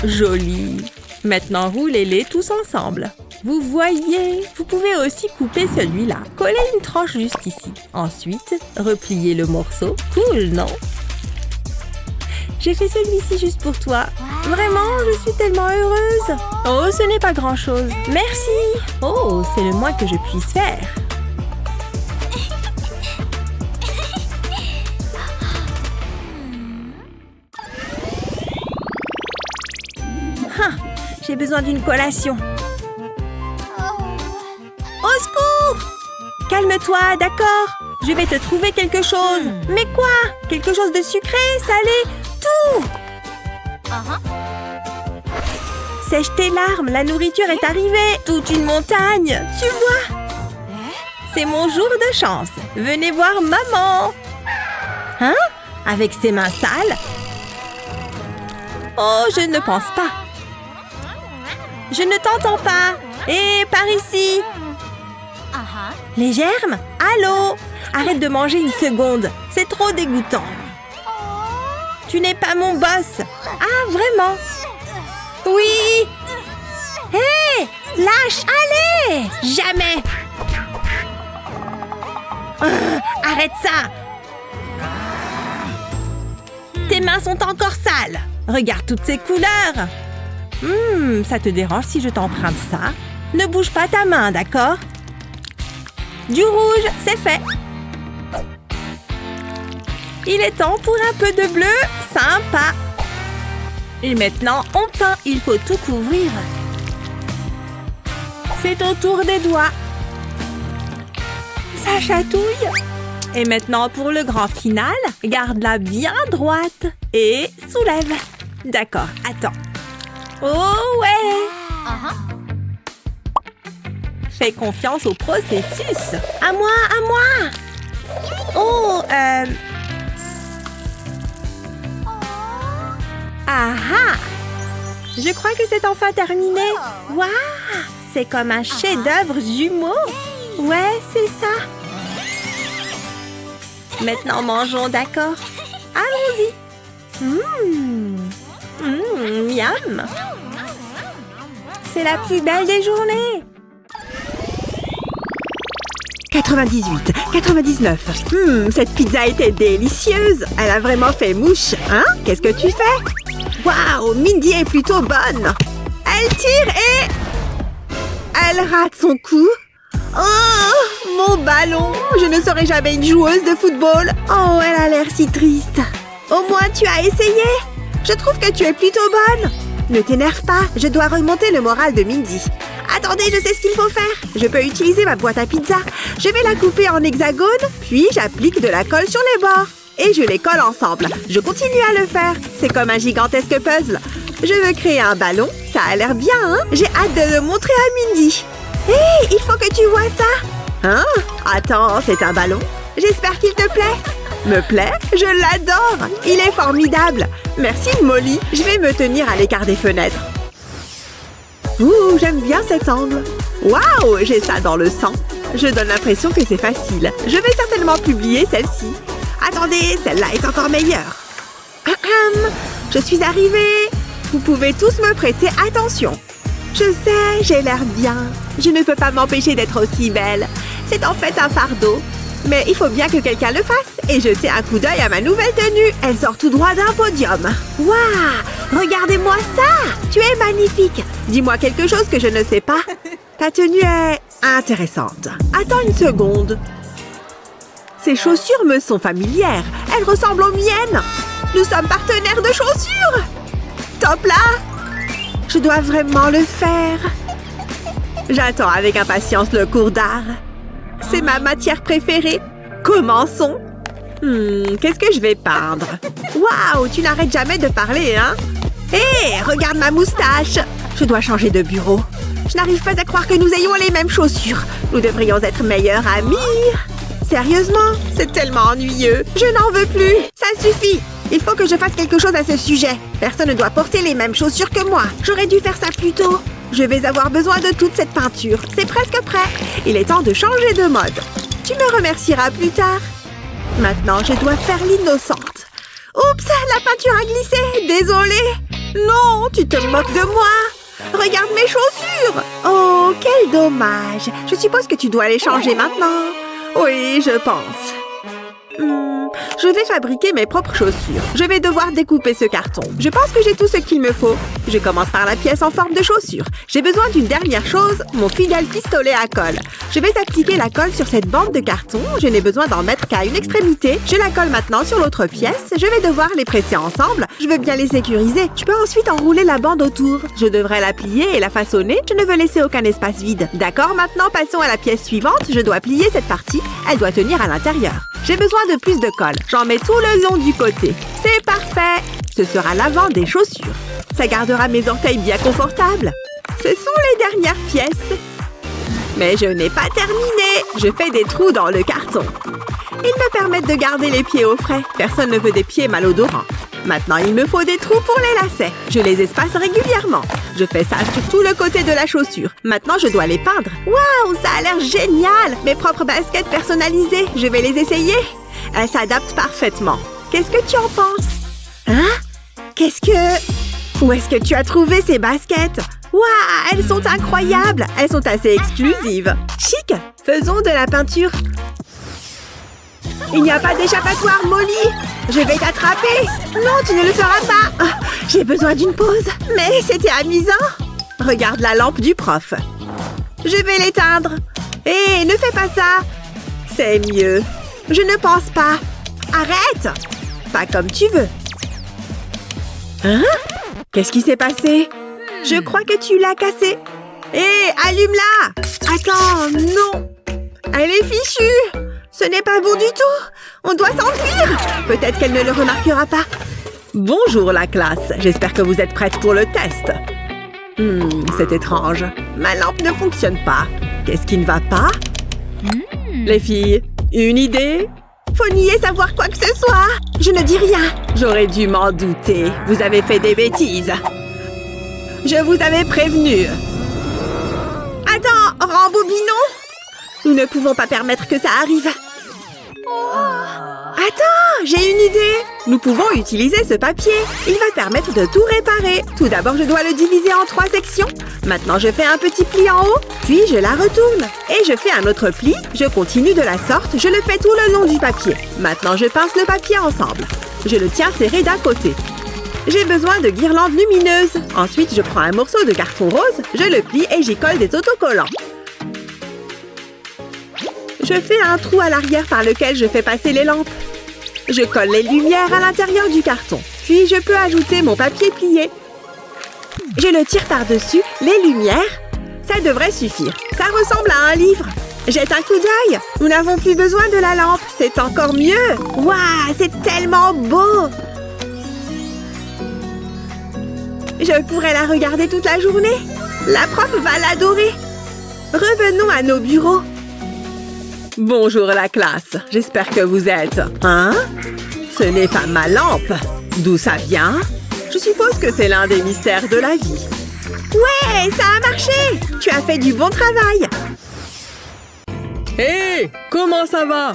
Joli. Maintenant, roulez-les tous ensemble. Vous voyez, vous pouvez aussi couper celui-là. Collez une tranche juste ici. Ensuite, repliez le morceau. Cool, non? J'ai fait celui-ci juste pour toi. Vraiment, je suis tellement heureuse. Oh, ce n'est pas grand-chose. Merci. Oh, c'est le moins que je puisse faire. J'ai besoin d'une collation. Au secours! Calme-toi, d'accord? Je vais te trouver quelque chose. Mais quoi? Quelque chose de sucré, salé, tout! Sèche tes larmes, la nourriture est arrivée. Toute une montagne, tu vois? C'est mon jour de chance. Venez voir maman. Hein? Avec ses mains sales? Oh, je ne pense pas. Je ne t'entends pas. Hé, par ici. Les germes? Allô? Arrête de manger une seconde. C'est trop dégoûtant. Tu n'es pas mon boss. Ah, vraiment? Oui. Hé, lâche, allez. Jamais. Arrête ça. Tes mains sont encore sales. Regarde toutes ces couleurs. Ça te dérange si je t'emprunte ça? Ne bouge pas ta main, d'accord? Du rouge, c'est fait. Il est temps pour un peu de bleu. Sympa. Et maintenant, on peint. Il faut tout couvrir. C'est au tour des doigts. Ça chatouille. Et maintenant, pour le grand final, garde-la bien droite. Et soulève. D'accord, attends. Oh ouais! Fais confiance au processus. À moi, à moi! Oh, Ah! Je crois que c'est enfin terminé. Waouh! C'est comme un chef-d'œuvre jumeau. Ouais, c'est ça. Maintenant, mangeons, d'accord? Allons-y. Miam! C'est la plus belle des journées. 98, 99. Cette pizza était délicieuse. Elle a vraiment fait mouche, hein? Qu'est-ce que tu fais? Waouh, Mindy est plutôt bonne. Elle tire et... elle rate son coup. Oh, mon ballon. Je ne serai jamais une joueuse de football. Oh, elle a l'air si triste. Au moins, tu as essayé. Je trouve que tu es plutôt bonne. Ne t'énerve pas, je dois remonter le moral de Mindy. Attendez, je sais ce qu'il faut faire. Je peux utiliser ma boîte à pizza. Je vais la couper en hexagone, puis j'applique de la colle sur les bords. Et je les colle ensemble. Je continue à le faire. C'est comme un gigantesque puzzle. Je veux créer un ballon. Ça a l'air bien, hein? J'ai hâte de le montrer à Mindy. Hé, il faut que tu vois ça. Hein? Attends, c'est un ballon. J'espère qu'il te plaît. Me plaît? Je l'adore. Il est formidable. Merci, Molly. Je vais me tenir à l'écart des fenêtres. Ouh, j'aime bien cet angle. Waouh, j'ai ça dans le sang. Je donne l'impression que c'est facile. Je vais certainement publier celle-ci. Attendez, celle-là est encore meilleure. Je suis arrivée. Vous pouvez tous me prêter attention. Je sais, j'ai l'air bien. Je ne peux pas m'empêcher d'être aussi belle. C'est en fait un fardeau. Mais il faut bien que quelqu'un le fasse et jeter un coup d'œil à ma nouvelle tenue. Elle sort tout droit d'un podium. Waouh! Regardez-moi ça! Tu es magnifique. Dis-moi quelque chose que je ne sais pas. Ta tenue est intéressante. Attends une seconde. Ces chaussures me sont familières. Elles ressemblent aux miennes. Nous sommes partenaires de chaussures. Top là! Je dois vraiment le faire. J'attends avec impatience le cours d'art. C'est ma matière préférée. Commençons. Qu'est-ce que je vais peindre? Waouh, tu n'arrêtes jamais de parler, hein? Hé, regarde ma moustache! Je dois changer de bureau. Je n'arrive pas à croire que nous ayons les mêmes chaussures. Nous devrions être meilleurs amis. Sérieusement, c'est tellement ennuyeux. Je n'en veux plus. Ça suffit. Il faut que je fasse quelque chose à ce sujet. Personne ne doit porter les mêmes chaussures que moi. J'aurais dû faire ça plus tôt. Je vais avoir besoin de toute cette peinture. C'est presque prêt. Il est temps de changer de mode. Tu me remercieras plus tard. Maintenant, je dois faire l'innocente. Oups, la peinture a glissé. Désolée. Non, tu te moques de moi. Regarde mes chaussures. Oh, quel dommage. Je suppose que tu dois les changer maintenant. Oui, je pense. Je vais fabriquer mes propres chaussures. Je vais devoir découper ce carton. Je pense que j'ai tout ce qu'il me faut. Je commence par la pièce en forme de chaussure. J'ai besoin d'une dernière chose, mon fidèle pistolet à colle. Je vais appliquer la colle sur cette bande de carton. Je n'ai besoin d'en mettre qu'à une extrémité. Je la colle maintenant sur l'autre pièce. Je vais devoir les presser ensemble. Je veux bien les sécuriser. Je peux ensuite enrouler la bande autour. Je devrais la plier et la façonner. Je ne veux laisser aucun espace vide. D'accord, maintenant passons à la pièce suivante. Je dois plier cette partie. Elle doit tenir à l'intérieur. J'ai besoin de plus de colle. J'en mets tout le long du côté. C'est parfait! Ce sera l'avant des chaussures. Ça gardera mes orteils bien confortables. Ce sont les dernières pièces. Mais je n'ai pas terminé. Je fais des trous dans le carton. Ils me permettent de garder les pieds au frais. Personne ne veut des pieds malodorants. Maintenant, il me faut des trous pour les lacets. Je les espace régulièrement. Je fais ça sur tout le côté de la chaussure. Maintenant, je dois les peindre. Waouh, ça a l'air génial! Mes propres baskets personnalisées. Je vais les essayer. Elles s'adaptent parfaitement. Qu'est-ce que tu en penses? Hein? Où est-ce que tu as trouvé ces baskets? Waouh, elles sont incroyables! Elles sont assez exclusives. Chic! Faisons de la peinture. Il n'y a pas d'échappatoire, Molly! Je vais t'attraper! Non, tu ne le feras pas! Ah, j'ai besoin d'une pause. Mais c'était amusant! Regarde la lampe du prof. Je vais l'éteindre. Hé, ne fais pas ça! C'est mieux. Je ne pense pas. Arrête! Pas comme tu veux. Hein? Qu'est-ce qui s'est passé? Je crois que tu l'as cassée. Hé, allume-la! Attends, non! Elle est fichue! Ce n'est pas bon du tout! On doit s'enfuir! Peut-être qu'elle ne le remarquera pas. Bonjour la classe, j'espère que vous êtes prêtes pour le test. C'est étrange. Ma lampe ne fonctionne pas. Qu'est-ce qui ne va pas? Les filles, une idée? Faut nier savoir quoi que ce soit! Je ne dis rien! J'aurais dû m'en douter. Vous avez fait des bêtises. Je vous avais prévenu. Attends, rembobinons! Nous ne pouvons pas permettre que ça arrive. Attends, j'ai une idée. Nous pouvons utiliser ce papier. Il va permettre de tout réparer. Tout d'abord, je dois le diviser en 3 sections. Maintenant, je fais un petit pli en haut, puis je la retourne. Et je fais un autre pli. Je continue de la sorte. Je le fais tout le long du papier. Maintenant, je pince le papier ensemble. Je le tiens serré d'un côté. J'ai besoin de guirlandes lumineuses. Ensuite, je prends un morceau de carton rose, je le plie et j'y colle des autocollants. Je fais un trou à l'arrière par lequel je fais passer les lampes. Je colle les lumières à l'intérieur du carton. Puis, je peux ajouter mon papier plié. Je le tire par-dessus les lumières. Ça devrait suffire. Ça ressemble à un livre. Jette un coup d'œil. Nous n'avons plus besoin de la lampe. C'est encore mieux. Waouh, c'est tellement beau. Je pourrais la regarder toute la journée. La prof va l'adorer. Revenons à nos bureaux. Bonjour la classe. J'espère que vous êtes... Hein? Ce n'est pas ma lampe. D'où ça vient? Je suppose que c'est l'un des mystères de la vie. Ouais, ça a marché! Tu as fait du bon travail. Hé, comment ça va?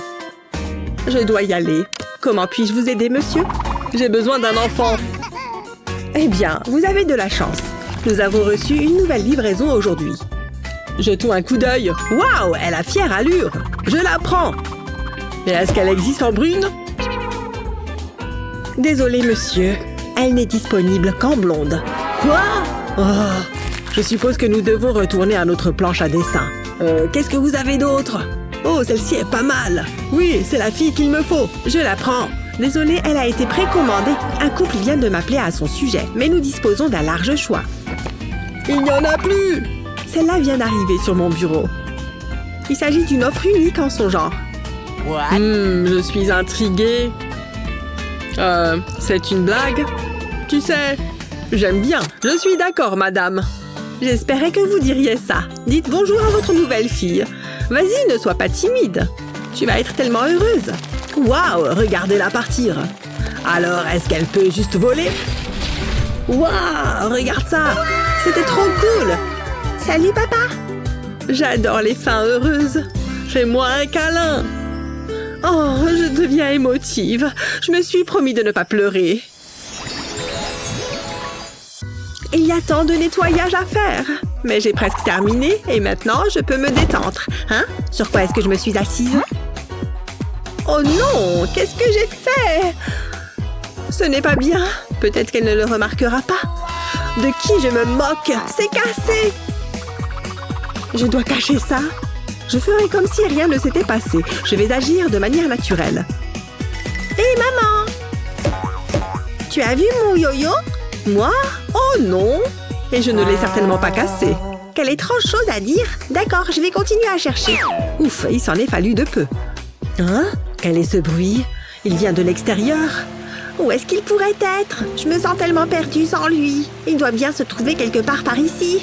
Je dois y aller. Comment puis-je vous aider, monsieur? J'ai besoin d'un enfant. Eh bien, vous avez de la chance. Nous avons reçu une nouvelle livraison aujourd'hui. Jetons un coup d'œil. Waouh, elle a fière allure. Je la prends. Et est-ce qu'elle existe en brune? Désolé, monsieur. Elle n'est disponible qu'en blonde. Quoi? Oh, je suppose que nous devons retourner à notre planche à dessin. Qu'est-ce que vous avez d'autre? Oh, celle-ci est pas mal. Oui, c'est la fille qu'il me faut. Je la prends. Désolée, elle a été précommandée. Un couple vient de m'appeler à son sujet, mais nous disposons d'un large choix. Il n'y en a plus! Celle-là vient d'arriver sur mon bureau. Il s'agit d'une offre unique en son genre. Je suis intriguée. C'est une blague? Tu sais, j'aime bien. Je suis d'accord, madame. J'espérais que vous diriez ça. Dites bonjour à votre nouvelle fille. Vas-y, ne sois pas timide. Tu vas être tellement heureuse. Waouh, regardez-la partir. Alors, est-ce qu'elle peut juste voler? Waouh, regarde ça. C'était trop cool. Salut, papa. J'adore les fins heureuses. Fais-moi un câlin. Oh, je deviens émotive. Je me suis promis de ne pas pleurer. Il y a tant de nettoyage à faire. Mais j'ai presque terminé et maintenant je peux me détendre. Hein? Sur quoi est-ce que je me suis assise? Oh non! Qu'est-ce que j'ai fait? Ce n'est pas bien. Peut-être qu'elle ne le remarquera pas. De qui je me moque? C'est cassé! Je dois cacher ça. Je ferai comme si rien ne s'était passé. Je vais agir de manière naturelle. Hé, maman! Tu as vu mon yo-yo? Moi? Oh non! Et je ne l'ai certainement pas cassé. Quelle étrange chose à dire. D'accord, je vais continuer à chercher. Ouf, il s'en est fallu de peu. Hein? Quel est ce bruit? Il vient de l'extérieur. Où est-ce qu'il pourrait être? Je me sens tellement perdue sans lui. Il doit bien se trouver quelque part par ici.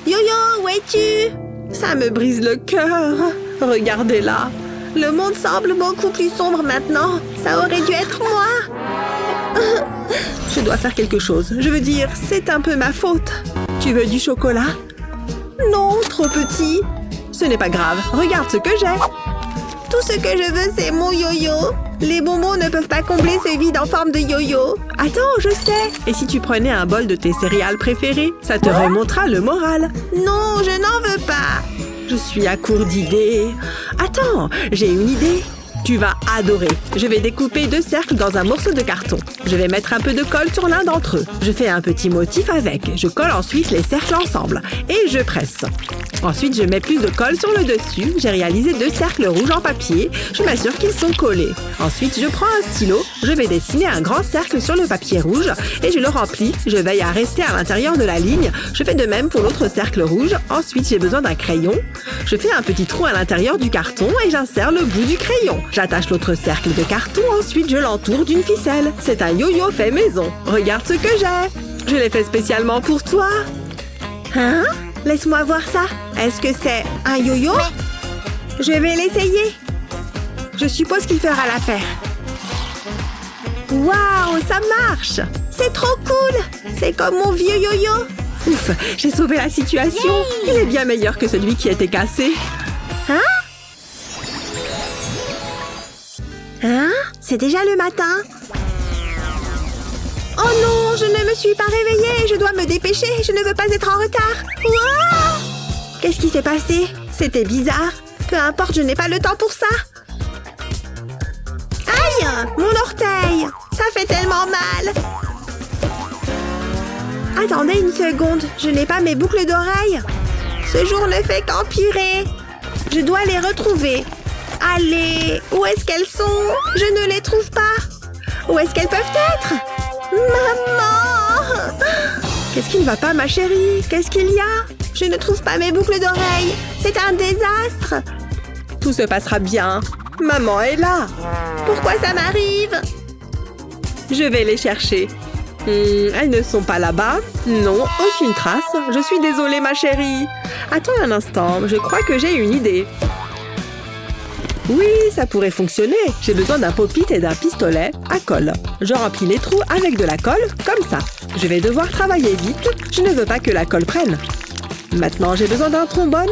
Yo-yo, où es-tu? Ça me brise le cœur. Regardez-la. Le monde semble beaucoup plus sombre maintenant. Ça aurait dû être moi. Je dois faire quelque chose. Je veux dire, c'est un peu ma faute. Tu veux du chocolat? Non, trop petit. Ce n'est pas grave. Regarde ce que j'ai. Tout ce que je veux, c'est mon yo-yo. Les bonbons ne peuvent pas combler ce vide en forme de yo-yo. Attends, je sais. Et si tu prenais un bol de tes céréales préférées, ça te remontera le moral. Non, je n'en veux pas. Je suis à court d'idées. Attends, j'ai une idée. Tu vas adorer. Je vais découper 2 cercles dans un morceau de carton. Je vais mettre un peu de colle sur l'un d'entre eux. Je fais un petit motif avec. Je colle ensuite les cercles ensemble. Et je presse. Ensuite, je mets plus de colle sur le dessus. J'ai réalisé 2 cercles rouges en papier. Je m'assure qu'ils sont collés. Ensuite, je prends un stylo. Je vais dessiner un grand cercle sur le papier rouge. Et je le remplis. Je veille à rester à l'intérieur de la ligne. Je fais de même pour l'autre cercle rouge. Ensuite, j'ai besoin d'un crayon. Je fais un petit trou à l'intérieur du carton et j'insère le bout du crayon. J'attache l'autre cercle de carton, ensuite je l'entoure d'une ficelle. C'est un yo-yo fait maison. Regarde ce que j'ai. Je l'ai fait spécialement pour toi. Hein? Laisse-moi voir ça. Est-ce que c'est un yo-yo? Je vais l'essayer. Je suppose qu'il fera l'affaire. Waouh, ça marche! C'est trop cool! C'est comme mon vieux yo-yo. Ouf, j'ai sauvé la situation. Il est bien meilleur que celui qui était cassé. Hein? Hein? C'est déjà le matin? Oh non, je ne me suis pas réveillée. Je dois me dépêcher. Je ne veux pas être en retard. Wow! Qu'est-ce qui s'est passé? C'était bizarre. Peu importe, je n'ai pas le temps pour ça. Aïe! Mon orteil! Ça fait tellement mal. Attendez une seconde. Je n'ai pas mes boucles d'oreilles. Ce jour ne fait qu'empirer. Je dois les retrouver. Allez, où est-ce qu'elles sont? Je ne les trouve pas. Où est-ce qu'elles peuvent être? Maman! Qu'est-ce qui ne va pas, ma chérie? Qu'est-ce qu'il y a? Je ne trouve pas mes boucles d'oreilles. C'est un désastre. Tout se passera bien. Maman est là. Pourquoi ça m'arrive? Je vais les chercher. Elles ne sont pas là-bas. Non, aucune trace. Je suis désolée, ma chérie. Attends un instant, je crois que j'ai une idée. Oui, ça pourrait fonctionner. J'ai besoin d'un pop-it et d'un pistolet à colle. Je remplis les trous avec de la colle, comme ça. Je vais devoir travailler vite. Je ne veux pas que la colle prenne. Maintenant, j'ai besoin d'un trombone.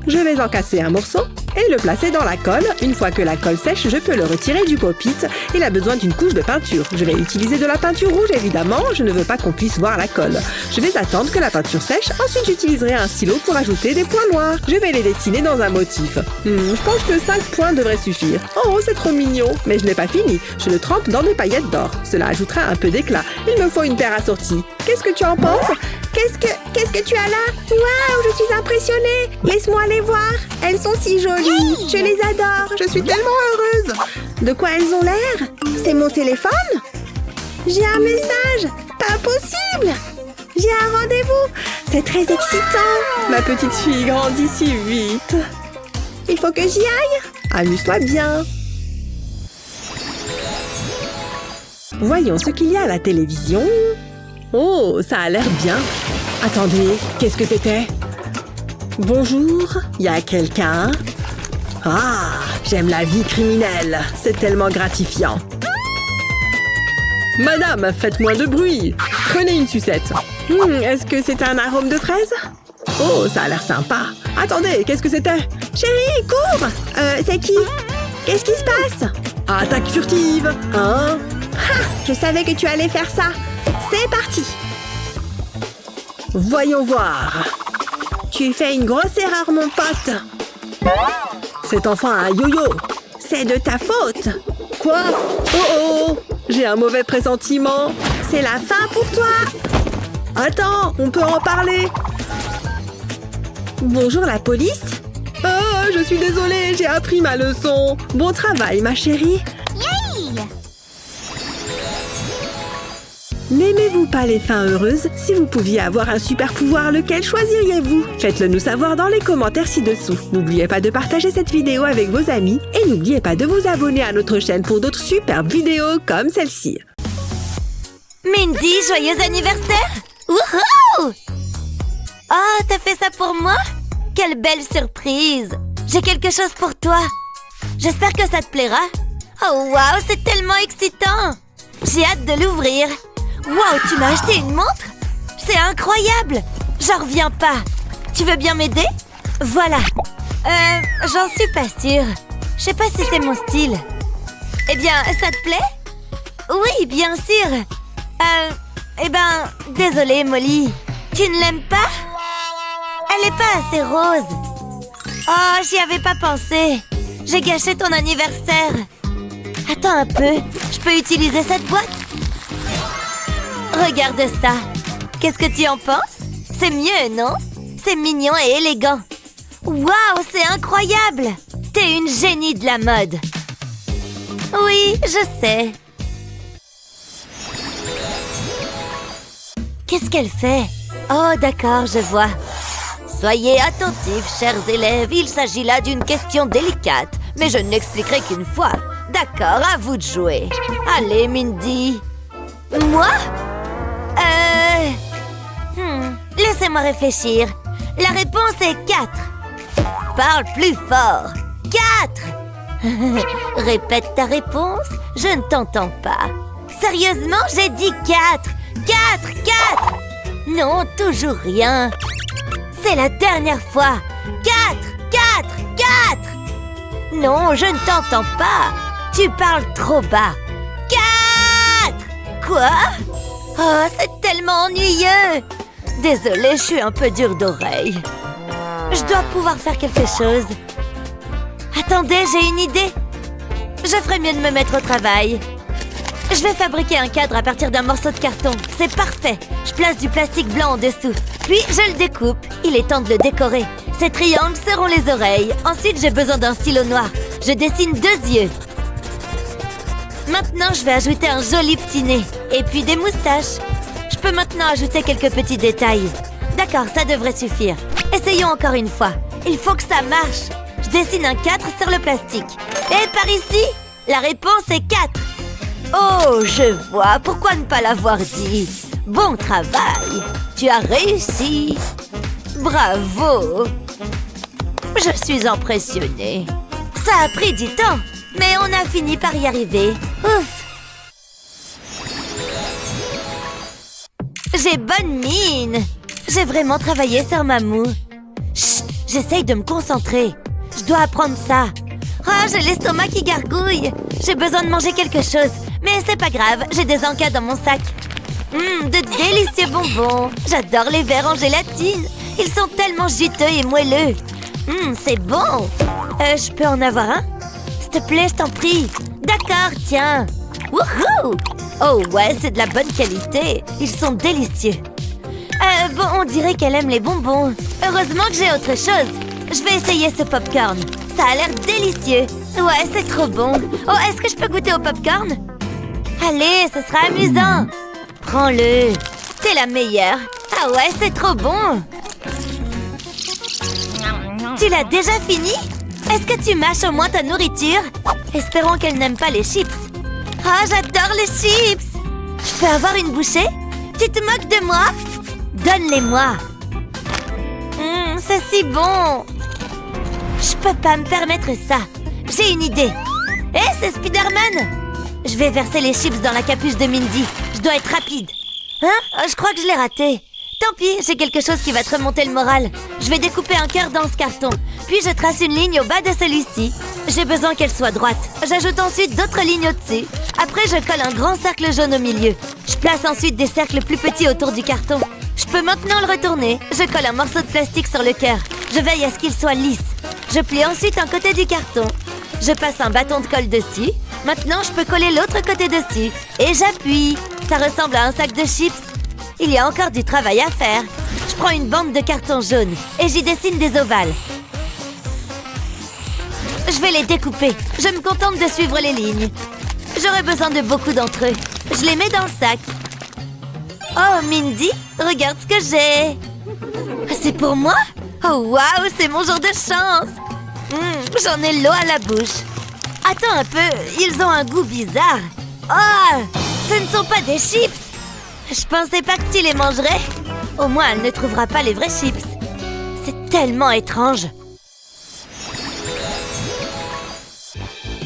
Je vais en casser un morceau et le placer dans la colle. Une fois que la colle sèche, je peux le retirer du pop-it. Il a besoin d'une couche de peinture. Je vais utiliser de la peinture rouge, évidemment. Je ne veux pas qu'on puisse voir la colle. Je vais attendre que la peinture sèche. Ensuite, j'utiliserai un stylo pour ajouter des points noirs. Je vais les dessiner dans un motif. Je pense que 5 points devraient suffire. Oh, c'est trop mignon. Mais je n'ai pas fini. Je le trempe dans des paillettes d'or. Cela ajoutera un peu d'éclat. Il me faut une paire assortie. Qu'est-ce que tu en penses? Qu'est-ce que tu as là? Waouh, je suis impressionnée. Laisse-moi les voir. Elles sont si jolies. Je les adore. Je suis tellement heureuse. De quoi elles ont l'air? C'est mon téléphone? J'ai un message. Pas possible. J'ai un rendez-vous. C'est très excitant. Ma petite fille grandit si vite. Il faut que j'y aille. Amuse-toi bien. Voyons ce qu'il y a à la télévision. Oh, ça a l'air bien. Attendez, qu'est-ce que c'était? Bonjour, y a quelqu'un? Ah, j'aime la vie criminelle. C'est tellement gratifiant. Madame, faites moins de bruit. Prenez une sucette. Est-ce que c'est un arôme de fraise? Oh, ça a l'air sympa. Attendez, qu'est-ce que c'était? Chérie, cours! C'est qui? Qu'est-ce qui se passe? Attaque furtive, hein? Je savais que tu allais faire ça. C'est parti! Voyons voir. Tu fais une grosse erreur, mon pote. C'est enfin un yo-yo. C'est de ta faute. Quoi? Oh! J'ai un mauvais pressentiment. C'est la fin pour toi. Attends, on peut en parler. Bonjour la police. Oh, je suis désolée, j'ai appris ma leçon. Bon travail, ma chérie. N'aimez-vous pas les fins heureuses? Si vous pouviez avoir un super pouvoir, lequel choisiriez-vous? Faites-le nous savoir dans les commentaires ci-dessous. N'oubliez pas de partager cette vidéo avec vos amis et n'oubliez pas de vous abonner à notre chaîne pour d'autres superbes vidéos comme celle-ci. Mindy, joyeux anniversaire! Wouhou! Oh, t'as fait ça pour moi? Quelle belle surprise! J'ai quelque chose pour toi. J'espère que ça te plaira. Oh, waouh, c'est tellement excitant! J'ai hâte de l'ouvrir. Waouh, tu m'as acheté une montre? C'est incroyable! J'en reviens pas. Tu veux bien m'aider? Voilà. J'en suis pas sûre. Je sais pas si c'est mon style. Eh bien, ça te plaît? Oui, bien sûr. Désolée, Molly. Tu ne l'aimes pas? Elle est pas assez rose. Oh, j'y avais pas pensé. J'ai gâché ton anniversaire. Attends un peu. Je peux utiliser cette boîte? Regarde ça. Qu'est-ce que tu en penses? C'est mieux, non? C'est mignon et élégant. Waouh, c'est incroyable! T'es une génie de la mode. Oui, je sais. Qu'est-ce qu'elle fait? Oh, d'accord, je vois. Soyez attentifs, chers élèves. Il s'agit là d'une question délicate, mais je ne l'expliquerai qu'une fois. D'accord, à vous de jouer. Allez, Mindy. Moi? Laissez-moi réfléchir. La réponse est 4. Parle plus fort. 4. Répète ta réponse. Je ne t'entends pas. Sérieusement, j'ai dit 4. 4, 4. Non, toujours rien. C'est la dernière fois. 4, 4, 4. Non, je ne t'entends pas. Tu parles trop bas. 4. Quoi? Oh, c'est tellement ennuyeux. Désolée, je suis un peu dure d'oreille. Je dois pouvoir faire quelque chose. Attendez, j'ai une idée. Je ferais mieux de me mettre au travail. Je vais fabriquer un cadre à partir d'un morceau de carton. C'est parfait. Je place du plastique blanc en dessous. Puis, je le découpe. Il est temps de le décorer. Ces triangles seront les oreilles. Ensuite, j'ai besoin d'un stylo noir. Je dessine 2 yeux. Maintenant, je vais ajouter un joli petit nez. Et puis des moustaches. Je peux maintenant ajouter quelques petits détails. D'accord, ça devrait suffire. Essayons encore une fois. Il faut que ça marche. Je dessine un 4 sur le plastique. Et par ici, la réponse est 4. Oh, je vois. Pourquoi ne pas l'avoir dit? Bon travail. Tu as réussi. Bravo. Je suis impressionnée. Ça a pris du temps, mais on a fini par y arriver. Ouf. J'ai bonne mine. J'ai vraiment travaillé sur ma moue. Chut, j'essaye de me concentrer. Je dois apprendre ça. Oh, j'ai l'estomac qui gargouille. J'ai besoin de manger quelque chose. Mais c'est pas grave, j'ai des encas dans mon sac. De délicieux bonbons. J'adore les verres en gélatine. Ils sont tellement juteux et moelleux. C'est bon. Je peux en avoir un? S'il te plaît, je t'en prie. D'accord, tiens. Wouhou! Oh ouais, c'est de la bonne qualité. Ils sont délicieux. Bon, on dirait qu'elle aime les bonbons. Heureusement que j'ai autre chose. Je vais essayer ce popcorn. Ça a l'air délicieux. Ouais, c'est trop bon. Oh, est-ce que je peux goûter au popcorn? Allez, ce sera amusant. Prends-le. T'es la meilleure. Ah ouais, c'est trop bon. Tu l'as déjà fini? Est-ce que tu mâches au moins ta nourriture? Espérons qu'elle n'aime pas les chips. Ah, j'adore les chips! Je peux avoir une bouchée? Tu te moques de moi? Donne-les-moi. C'est si bon. Je peux pas me permettre ça. J'ai une idée. Hé, c'est Spider-Man! Je vais verser les chips dans la capuche de Mindy. Je dois être rapide. Hein? Je crois que je l'ai raté. Tant pis, j'ai quelque chose qui va te remonter le moral. Je vais découper un cœur dans ce carton. Puis je trace une ligne au bas de celui-ci. J'ai besoin qu'elle soit droite. J'ajoute ensuite d'autres lignes au-dessus. Après, je colle un grand cercle jaune au milieu. Je place ensuite des cercles plus petits autour du carton. Je peux maintenant le retourner. Je colle un morceau de plastique sur le cœur. Je veille à ce qu'il soit lisse. Je plie ensuite un côté du carton. Je passe un bâton de colle dessus. Maintenant, je peux coller l'autre côté dessus. Et j'appuie. Ça ressemble à un sac de chips. Il y a encore du travail à faire. Je prends une bande de carton jaune et j'y dessine des ovales. Je vais les découper. Je me contente de suivre les lignes. J'aurai besoin de beaucoup d'entre eux. Je les mets dans le sac. Oh, Mindy, regarde ce que j'ai. C'est pour moi? Oh, waouh, c'est mon jour de chance. J'en ai l'eau à la bouche. Attends un peu, ils ont un goût bizarre. Oh, ce ne sont pas des chips. Je pensais pas que tu les mangerais. Au moins, elle ne trouvera pas les vrais chips. C'est tellement étrange.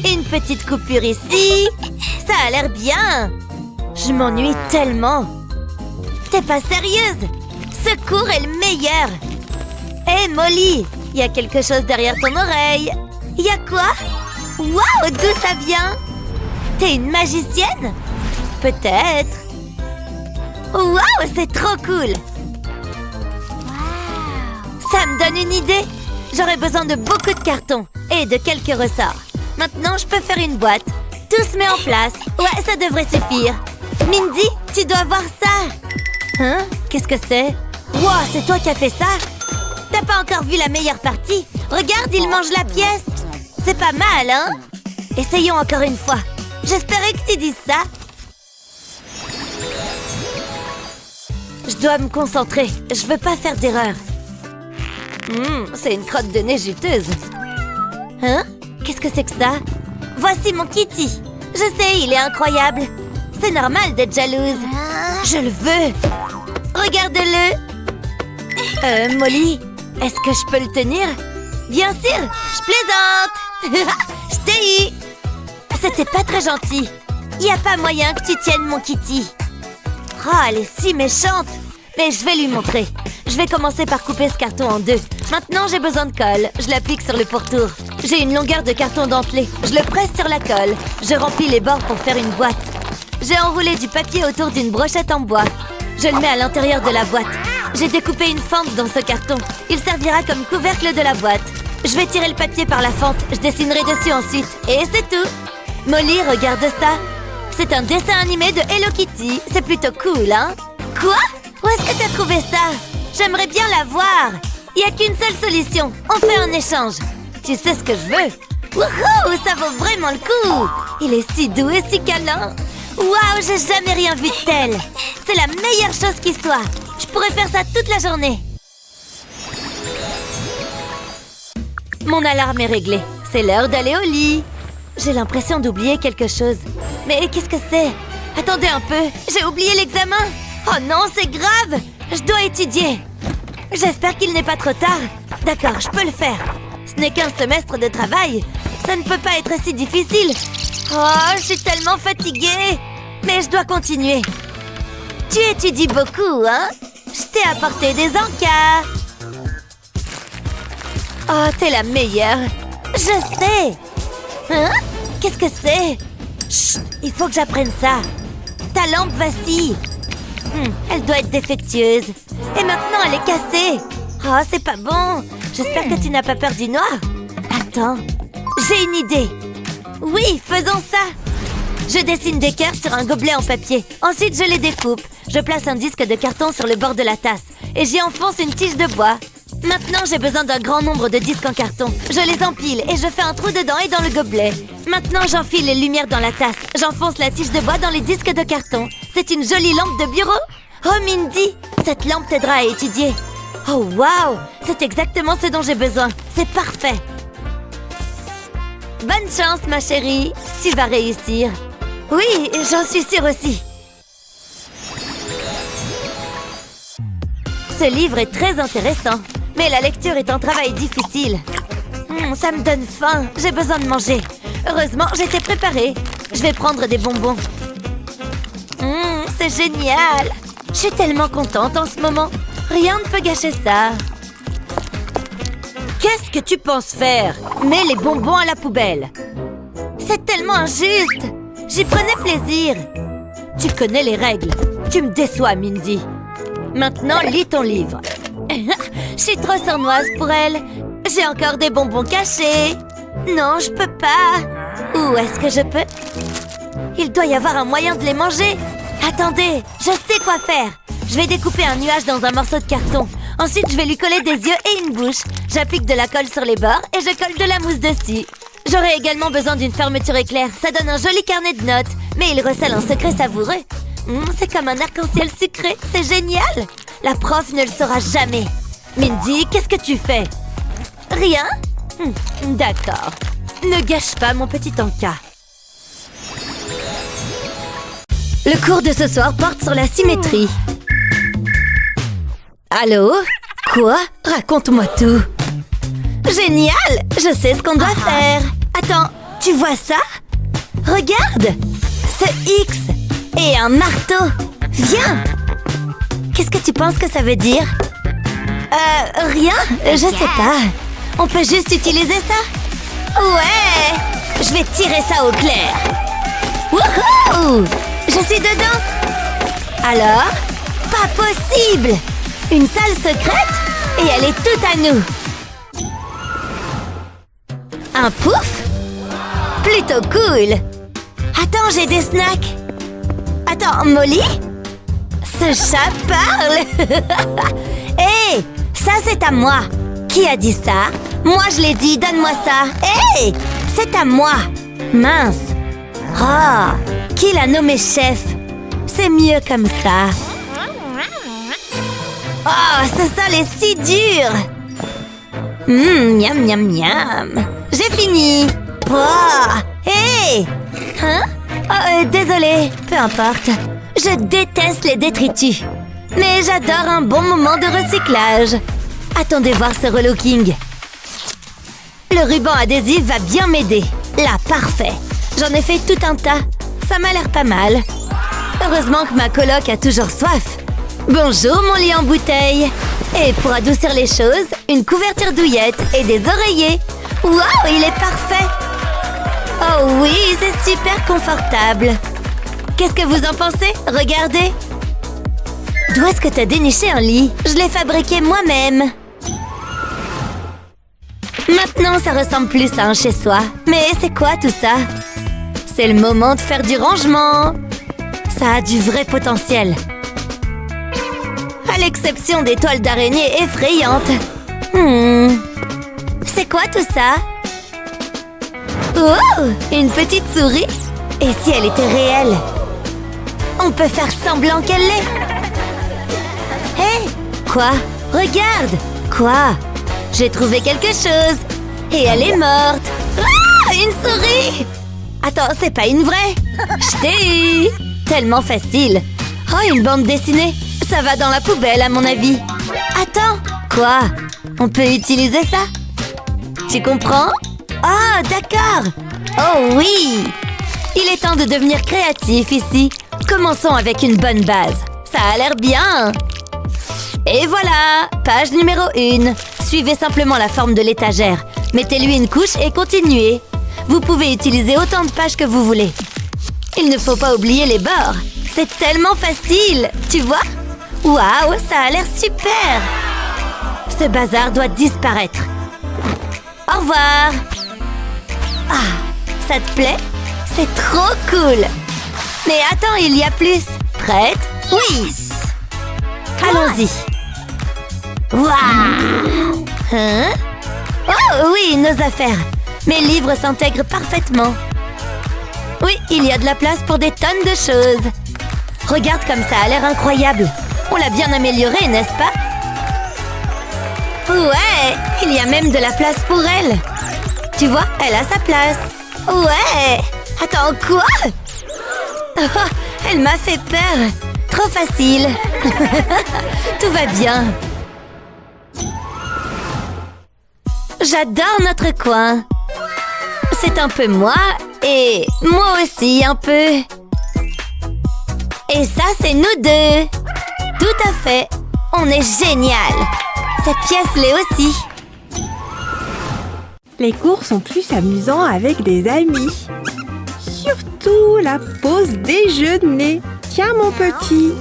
Une petite coupure ici. Ça a l'air bien. Je m'ennuie tellement. T'es pas sérieuse? Ce cours est le meilleur. Hé, Molly, il y a quelque chose derrière ton oreille. Il y a quoi? Waouh, d'où ça vient? T'es une magicienne? Peut-être. Waouh, c'est trop cool! Ça me donne une idée! J'aurais besoin de beaucoup de cartons et de quelques ressorts. Maintenant, je peux faire une boîte. Tout se met en place. Ouais, ça devrait suffire. Mindy, tu dois voir ça! Hein? Qu'est-ce que c'est? Wow, c'est toi qui as fait ça? T'as pas encore vu la meilleure partie? Regarde, il mange la pièce! C'est pas mal, hein? Essayons encore une fois. J'espérais que tu dises ça. Je dois me concentrer. Je veux pas faire d'erreur. C'est une crotte de nez juteuse. Hein? Qu'est-ce que c'est que ça? Voici mon Kitty. Je sais, il est incroyable. C'est normal d'être jalouse. Je le veux. Regarde-le. Molly, est-ce que je peux le tenir? Bien sûr, je plaisante. Je t'ai eu. C'était pas très gentil. Y a pas moyen que tu tiennes mon Kitty. Oh, elle est si méchante. Mais je vais lui montrer. Je vais commencer par couper ce carton en deux. Maintenant, j'ai besoin de colle. Je l'applique sur le pourtour. J'ai une longueur de carton dentelé. Je le presse sur la colle. Je remplis les bords pour faire une boîte. J'ai enroulé du papier autour d'une brochette en bois. Je le mets à l'intérieur de la boîte. J'ai découpé une fente dans ce carton. Il servira comme couvercle de la boîte. Je vais tirer le papier par la fente. Je dessinerai dessus ensuite. Et c'est tout. Molly, regarde ça. C'est un dessin animé de Hello Kitty. C'est plutôt cool, hein? Quoi? Où est-ce que t'as trouvé ça? J'aimerais bien la voir. Il n'y a qu'une seule solution. On fait un échange. Tu sais ce que je veux? Wouhou! Ça vaut vraiment le coup! Il est si doux et si câlin. Waouh! J'ai jamais rien vu de tel. C'est la meilleure chose qui soit. Je pourrais faire ça toute la journée. Mon alarme est réglée. C'est l'heure d'aller au lit. J'ai l'impression d'oublier quelque chose. Mais qu'est-ce que c'est? Attendez un peu. J'ai oublié l'examen. Oh non, c'est grave. Je dois étudier. J'espère qu'il n'est pas trop tard. D'accord, je peux le faire. Ce n'est qu'un semestre de travail. Ça ne peut pas être si difficile. Oh, je suis tellement fatiguée. Mais je dois continuer. Tu étudies beaucoup, hein? Je t'ai apporté des encas. Oh, t'es la meilleure. Je sais. Hein? Qu'est-ce que c'est? Chut, il faut que j'apprenne ça. Ta lampe vacille. Elle doit être défectueuse. Et maintenant, elle est cassée. Oh, c'est pas bon. J'espère que tu n'as pas peur du noir. Attends, j'ai une idée. Oui, faisons ça. Je dessine des cœurs sur un gobelet en papier. Ensuite, je les découpe. Je place un disque de carton sur le bord de la tasse. Et j'y enfonce une tige de bois. Maintenant, j'ai besoin d'un grand nombre de disques en carton. Je les empile et je fais un trou dedans et dans le gobelet. Maintenant, j'enfile les lumières dans la tasse. J'enfonce la tige de bois dans les disques de carton. C'est une jolie lampe de bureau. Oh, Mindy, cette lampe t'aidera à étudier. Oh, waouh, c'est exactement ce dont j'ai besoin. C'est parfait. Bonne chance, ma chérie. Tu vas réussir. Oui, j'en suis sûre aussi. Ce livre est très intéressant, mais la lecture est un travail difficile. Ça me donne faim. J'ai besoin de manger. Heureusement, j'étais préparée. Je vais prendre des bonbons. C'est génial. Je suis tellement contente en ce moment. Rien ne peut gâcher ça. Qu'est-ce que tu penses faire? Mets les bonbons à la poubelle. C'est tellement injuste. J'y prenais plaisir. Tu connais les règles. Tu me déçois, Mindy. Maintenant, lis ton livre. Je suis trop sournoise pour elle. J'ai encore des bonbons cachés. Non, je peux pas. Où est-ce que je peux? Il doit y avoir un moyen de les manger. Attendez, je sais quoi faire. Je vais découper un nuage dans un morceau de carton. Ensuite, je vais lui coller des yeux et une bouche. J'applique de la colle sur les bords et je colle de la mousse dessus. J'aurai également besoin d'une fermeture éclair. Ça donne un joli carnet de notes. Mais il recèle un secret savoureux. C'est comme un arc-en-ciel sucré. C'est génial. La prof ne le saura jamais. Mindy, qu'est-ce que tu fais? Rien? D'accord. Ne gâche pas mon petit encas. Le cours de ce soir porte sur la symétrie. Allô? Quoi? Raconte-moi tout. Génial! Je sais ce qu'on doit faire. Attends, tu vois ça? Regarde! Ce X et un marteau. Viens! Qu'est-ce que tu penses que ça veut dire? Rien? Je sais pas. On peut juste utiliser ça? Ouais! Je vais tirer ça au clair. Wouhou! Je suis dedans! Alors? Pas possible! Une salle secrète? Et elle est toute à nous! Un pouf? Plutôt cool! Attends, j'ai des snacks! Attends, Molly? Ce chat parle! Hé! Ça, c'est à moi! Qui a dit ça? Moi, je l'ai dit, donne-moi ça! Hé! C'est à moi! Mince! Oh! Qui l'a nommé chef? C'est mieux comme ça. Oh, ce sol est si dur! Miam, miam, miam! J'ai fini! Oh! Hé! Hein? Oh, désolée, peu importe. Je déteste les détritus. Mais j'adore un bon moment de recyclage. Attendez voir ce relooking. Le ruban adhésif va bien m'aider. Là, parfait. J'en ai fait tout un tas. Ça m'a l'air pas mal. Heureusement que ma coloc a toujours soif. Bonjour, mon lit en bouteille. Et pour adoucir les choses, une couverture douillette et des oreillers. Waouh, il est parfait. Oh oui, c'est super confortable. Qu'est-ce que vous en pensez? Regardez. D'où est-ce que t'as déniché un lit? Je l'ai fabriqué moi-même. Maintenant, ça ressemble plus à un chez-soi. Mais c'est quoi tout ça? C'est le moment de faire du rangement. Ça a du vrai potentiel. À l'exception des toiles d'araignée effrayantes. C'est quoi tout ça? Oh! Une petite souris? Et si elle était réelle? On peut faire semblant qu'elle l'est. Hé! Quoi? Regarde! Quoi? J'ai trouvé quelque chose. Et elle est morte. Ah! Une souris! Attends, c'est pas une vraie? Je t'ai eu! Tellement facile. Oh, une bande dessinée. Ça va dans la poubelle, à mon avis. Attends. Quoi? On peut utiliser ça? Tu comprends? Oh, d'accord. Oh oui! Il est temps de devenir créatif ici. Commençons avec une bonne base. Ça a l'air bien. Et voilà, page numéro 1. Suivez simplement la forme de l'étagère. Mettez-lui une couche et continuez. Vous pouvez utiliser autant de pages que vous voulez. Il ne faut pas oublier les bords. C'est tellement facile, tu vois? Waouh, ça a l'air super! Ce bazar doit disparaître. Au revoir! Ah, ça te plaît? C'est trop cool! Mais attends, il y a plus. Prête? Oui! Allons-y. Waouh! Hein? Oh oui, nos affaires. Mes livres s'intègrent parfaitement. Oui, il y a de la place pour des tonnes de choses. Regarde comme ça a l'air incroyable. On l'a bien amélioré, n'est-ce pas? Ouais, il y a même de la place pour elle. Tu vois, elle a sa place. Ouais! Attends, quoi? Oh, elle m'a fait peur. Trop facile. Tout va bien. J'adore notre coin. C'est un peu moi et moi aussi un peu. Et ça, c'est nous deux. Tout à fait. On est génial. Cette pièce l'est aussi. Les cours sont plus amusants avec des amis. Surtout la pause déjeuner. Tiens, mon petit.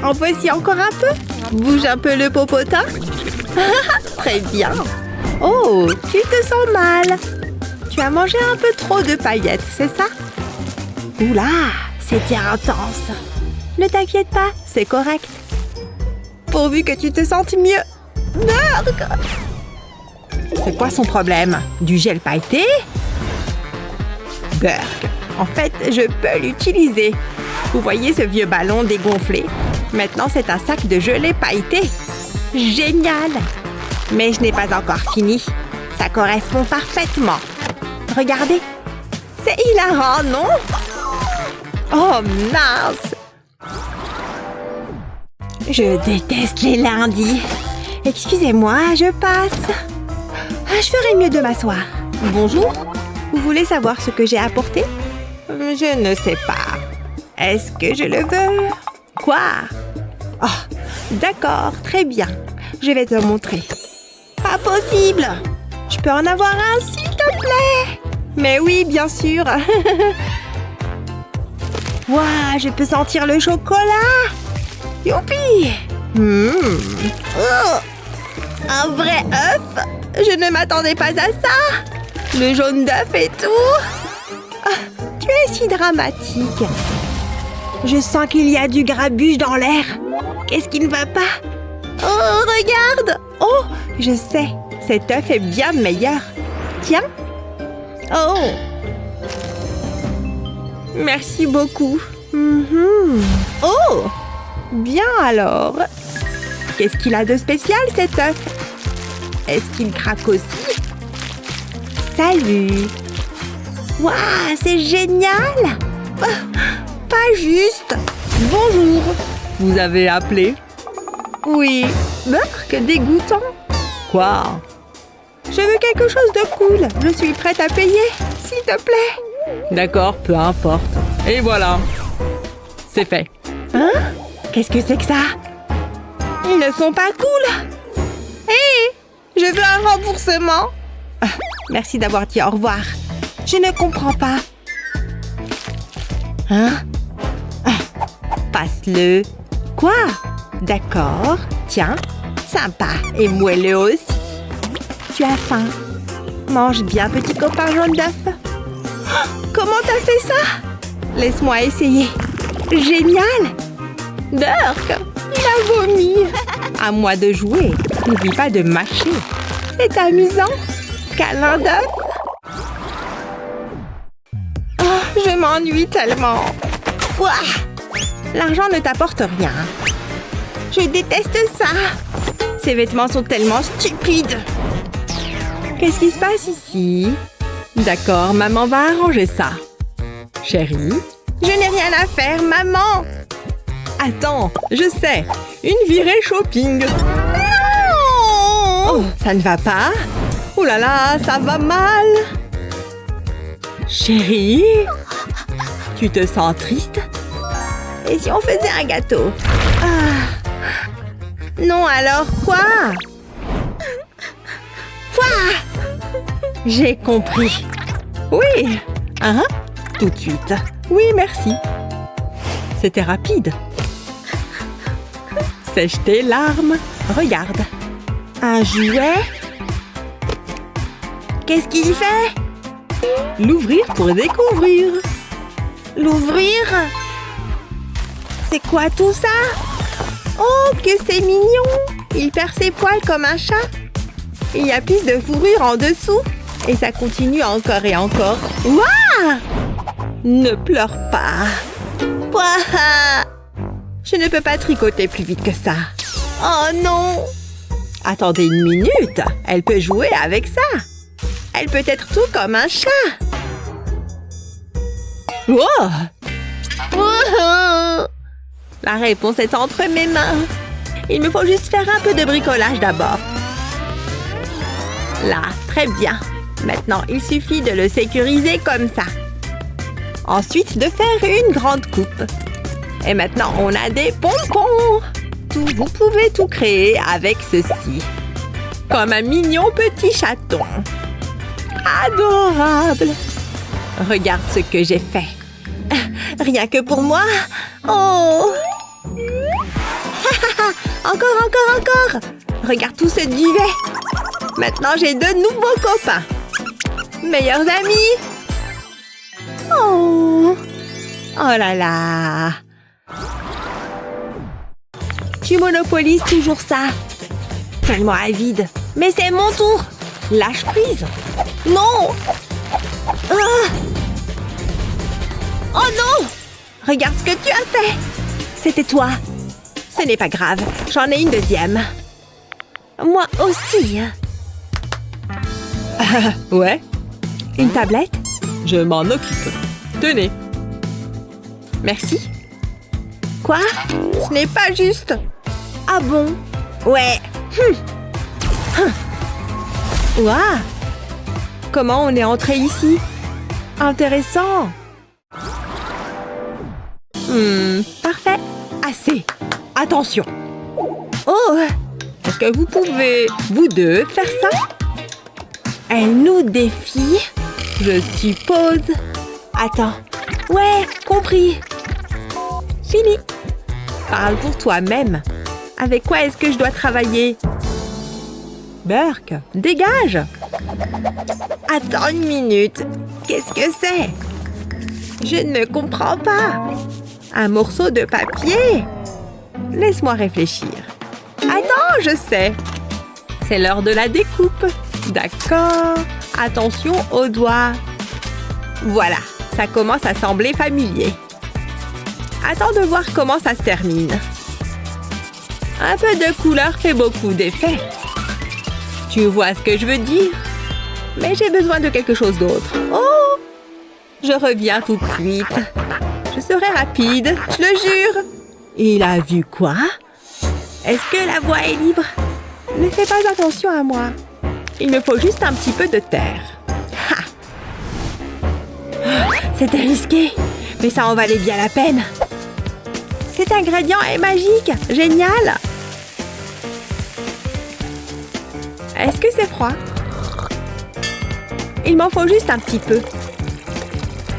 En voici encore un peu. Bouge un peu le popotin. Très bien. Oh, tu te sens mal. Tu as mangé un peu trop de paillettes, c'est ça? Oula, c'était intense. Ne t'inquiète pas, c'est correct. Pourvu que tu te sentes mieux. Burk! C'est quoi son problème? Du gel pailleté? Burk, en fait, je peux l'utiliser. Vous voyez ce vieux ballon dégonflé? Maintenant, c'est un sac de gelée pailleté. Génial! Mais je n'ai pas encore fini. Ça correspond parfaitement. Regardez. C'est hilarant, non? Oh, mince! Je déteste les lundis. Excusez-moi, je passe. Je ferais mieux de m'asseoir. Bonjour. Vous voulez savoir ce que j'ai apporté? Je ne sais pas. Est-ce que je le veux? Quoi? Oh, d'accord, très bien. Je vais te montrer. Pas possible! Je peux en avoir un, s'il te plaît? Mais oui, bien sûr. Waouh, je peux sentir le chocolat. Youpi! Oh, un vrai œuf? Je ne m'attendais pas à ça. Le jaune d'œuf et tout. Ah, tu es si dramatique. Je sens qu'il y a du grabuge dans l'air. Qu'est-ce qui ne va pas? Oh, regarde! Oh, je sais. Cet œuf est bien meilleur. Tiens. Oh. Merci beaucoup. Oh. Bien alors. Qu'est-ce qu'il a de spécial, cet œuf? Est-ce qu'il craque aussi? Salut. Waouh, c'est génial. Pas juste. Bonjour. Vous avez appelé? Oui. Burk, dégoûtant. Quoi? Je veux quelque chose de cool. Je suis prête à payer, s'il te plaît. D'accord, peu importe. Et voilà. C'est fait. Hein? Qu'est-ce que c'est que ça? Ils ne sont pas cool. Hé! Je veux un remboursement. Ah, merci d'avoir dit au revoir. Je ne comprends pas. Hein? Ah, passe-le. Quoi? D'accord. Tiens, sympa et moelleux aussi. Tu as faim. Mange bien, petit copain jaune d'œuf. Oh, comment t'as fait ça? Laisse-moi essayer. Génial! Burk, il a vomi. À moi de jouer. N'oublie pas de mâcher. C'est amusant. Câlin d'œuf. Oh, je m'ennuie tellement. Ouah, l'argent ne t'apporte rien. Je déteste ça. Ces vêtements sont tellement stupides. Qu'est-ce qui se passe ici? D'accord, maman va arranger ça. Chérie? Je n'ai rien à faire, maman. Attends, je sais. Une virée shopping. Non! Oh, ça ne va pas? Oh là là, ça va mal. Chérie? Tu te sens triste? Et si on faisait un gâteau? Ah. Non, alors quoi? Quoi? J'ai compris. Oui. Hein? Tout de suite. Oui, merci. C'était rapide. Sèche tes larmes. Regarde. Un jouet? Qu'est-ce qu'il fait? L'ouvrir pour découvrir. L'ouvrir? C'est quoi tout ça? Oh, que c'est mignon! Il perd ses poils comme un chat. Il y a plus de fourrure en dessous. Et ça continue encore et encore. Ouah! Ne pleure pas. Ouah! Je ne peux pas tricoter plus vite que ça. Oh non! Attendez une minute. Elle peut jouer avec ça. Elle peut être tout comme un chat. Oh! Oh! La réponse est entre mes mains. Il me faut juste faire un peu de bricolage d'abord. Là, très bien. Maintenant, il suffit de le sécuriser comme ça. Ensuite, de faire une grande coupe. Et maintenant, on a des pompons. Vous pouvez tout créer avec ceci. Comme un mignon petit chaton. Adorable. Regarde ce que j'ai fait. Rien que pour moi. Oh! Encore. Regarde tout ce duvet. Maintenant, j'ai de nouveaux copains. Meilleurs amis. Oh là là. Tu monopolises toujours ça. Tellement avide. Mais c'est mon tour. Lâche prise. Non. Ah. Oh non. Regarde ce que tu as fait. C'était toi. Ce n'est pas grave. J'en ai une deuxième. Moi aussi. Ouais. Une tablette? Je m'en occupe. Tenez. Merci. Quoi? Ce n'est pas juste. Ah bon? Ouais. Ouah. Comment on est entré ici? Intéressant. Parfait. Assez. Attention. Oh! Est-ce que vous pouvez, vous deux, faire ça? Elle nous défie? Je suppose. Attends. Ouais, compris. Fini. Parle pour toi-même. Avec quoi est-ce que je dois travailler? Burke, dégage! Attends une minute. Qu'est-ce que c'est? Je ne me comprends pas. Un morceau de papier? Laisse-moi réfléchir. Attends, je sais. C'est l'heure de la découpe. D'accord. Attention aux doigts. Voilà, ça commence à sembler familier. Attends de voir comment ça se termine. Un peu de couleur fait beaucoup d'effet. Tu vois ce que je veux dire? Mais j'ai besoin de quelque chose d'autre. Oh! Je reviens tout de suite. Je serai rapide, je le jure. Il a vu quoi? Est-ce que la voie est libre? Ne fais pas attention à moi. Il me faut juste un petit peu de terre. Ha! C'était risqué, mais ça en valait bien la peine. Cet ingrédient est magique! Génial! Est-ce que c'est froid? Il m'en faut juste un petit peu.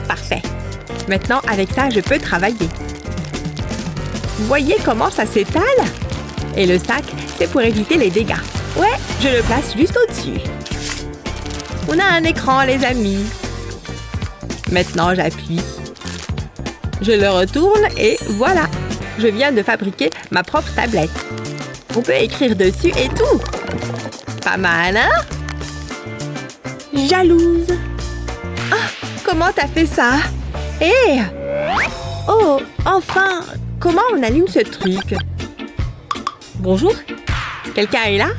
Parfait. Maintenant, avec ça, je peux travailler. Voyez comment ça s'étale? Et le sac, c'est pour éviter les dégâts. Ouais, je le place juste au-dessus. On a un écran, les amis. Maintenant, j'appuie. Je le retourne et voilà. Je viens de fabriquer ma propre tablette. On peut écrire dessus et tout. Pas mal, hein? Jalouse. Ah, comment t'as fait ça? Hé! Oh, enfin! Comment on allume ce truc? Bonjour? Quelqu'un est là?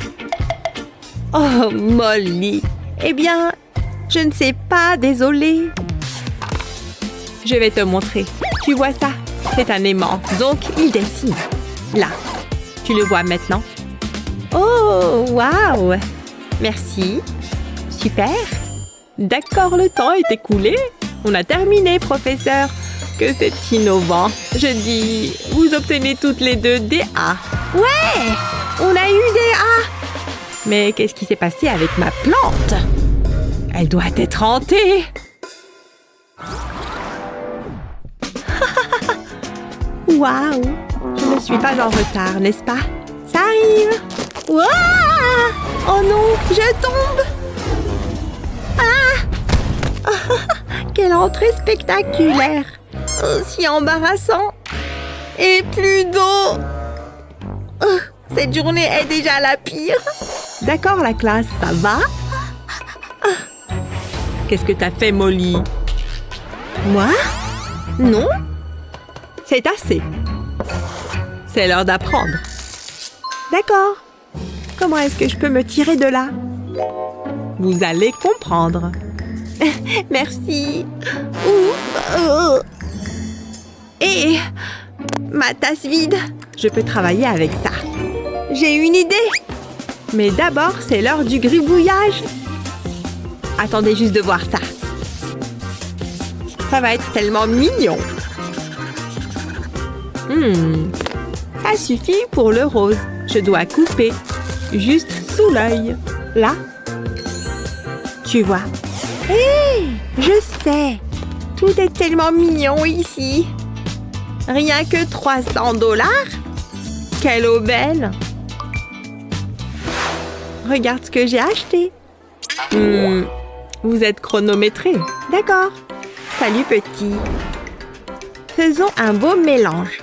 Oh, Molly! Eh bien, je ne sais pas, désolée. Je vais te montrer. Tu vois ça? C'est un aimant, donc il dessine. Là. Tu le vois maintenant? Oh, waouh! Merci. Super. D'accord, le temps est écoulé. On a terminé, professeur. Que c'est innovant. Je dis, vous obtenez toutes les deux des A. Ouais! On a eu des A! Mais qu'est-ce qui s'est passé avec ma plante? Elle doit être hantée. Waouh! Je ne suis pas en retard, n'est-ce pas? Ça arrive! Ouah! Oh non, je tombe! Ah! Quelle entrée spectaculaire! Aussi embarrassant! Et plus d'eau! Cette journée est déjà la pire! D'accord, la classe, ça va? Qu'est-ce que t'as fait, Molly? Moi? Non? C'est assez. C'est l'heure d'apprendre. D'accord. Comment est-ce que je peux me tirer de là? Vous allez comprendre. Merci. Ouf. Et ma tasse vide. Je peux travailler avec ça. J'ai une idée. Mais d'abord, c'est l'heure du gribouillage. Attendez juste de voir ça. Ça va être tellement mignon. Ça suffit pour le rose. Je dois couper juste sous l'œil. Là. Tu vois. Hé, je sais. Tout est tellement mignon ici. Rien que 300 $. Quelle aubaine. Regarde ce que j'ai acheté. Vous êtes chronométré. D'accord. Salut petit. Faisons un beau mélange.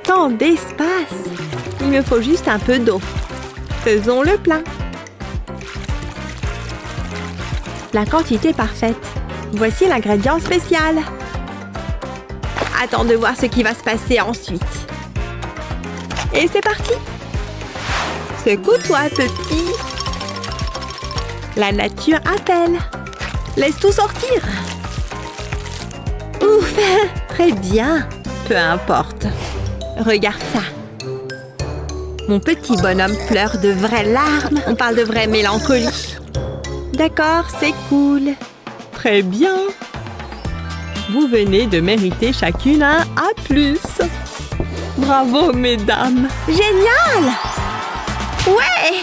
Tant d'espace. Il me faut juste un peu d'eau. Faisons le plein. La quantité parfaite. Voici l'ingrédient spécial. Attends de voir ce qui va se passer ensuite. Et c'est parti. Secoue-toi, petit. La nature appelle. Laisse tout sortir. Ouf, très bien. Peu importe. Regarde ça. Mon petit bonhomme pleure de vraies larmes. On parle de vraie mélancolie. D'accord, c'est cool. Très bien. Vous venez de mériter chacune un A+. Bravo, mesdames. Génial! Ouais!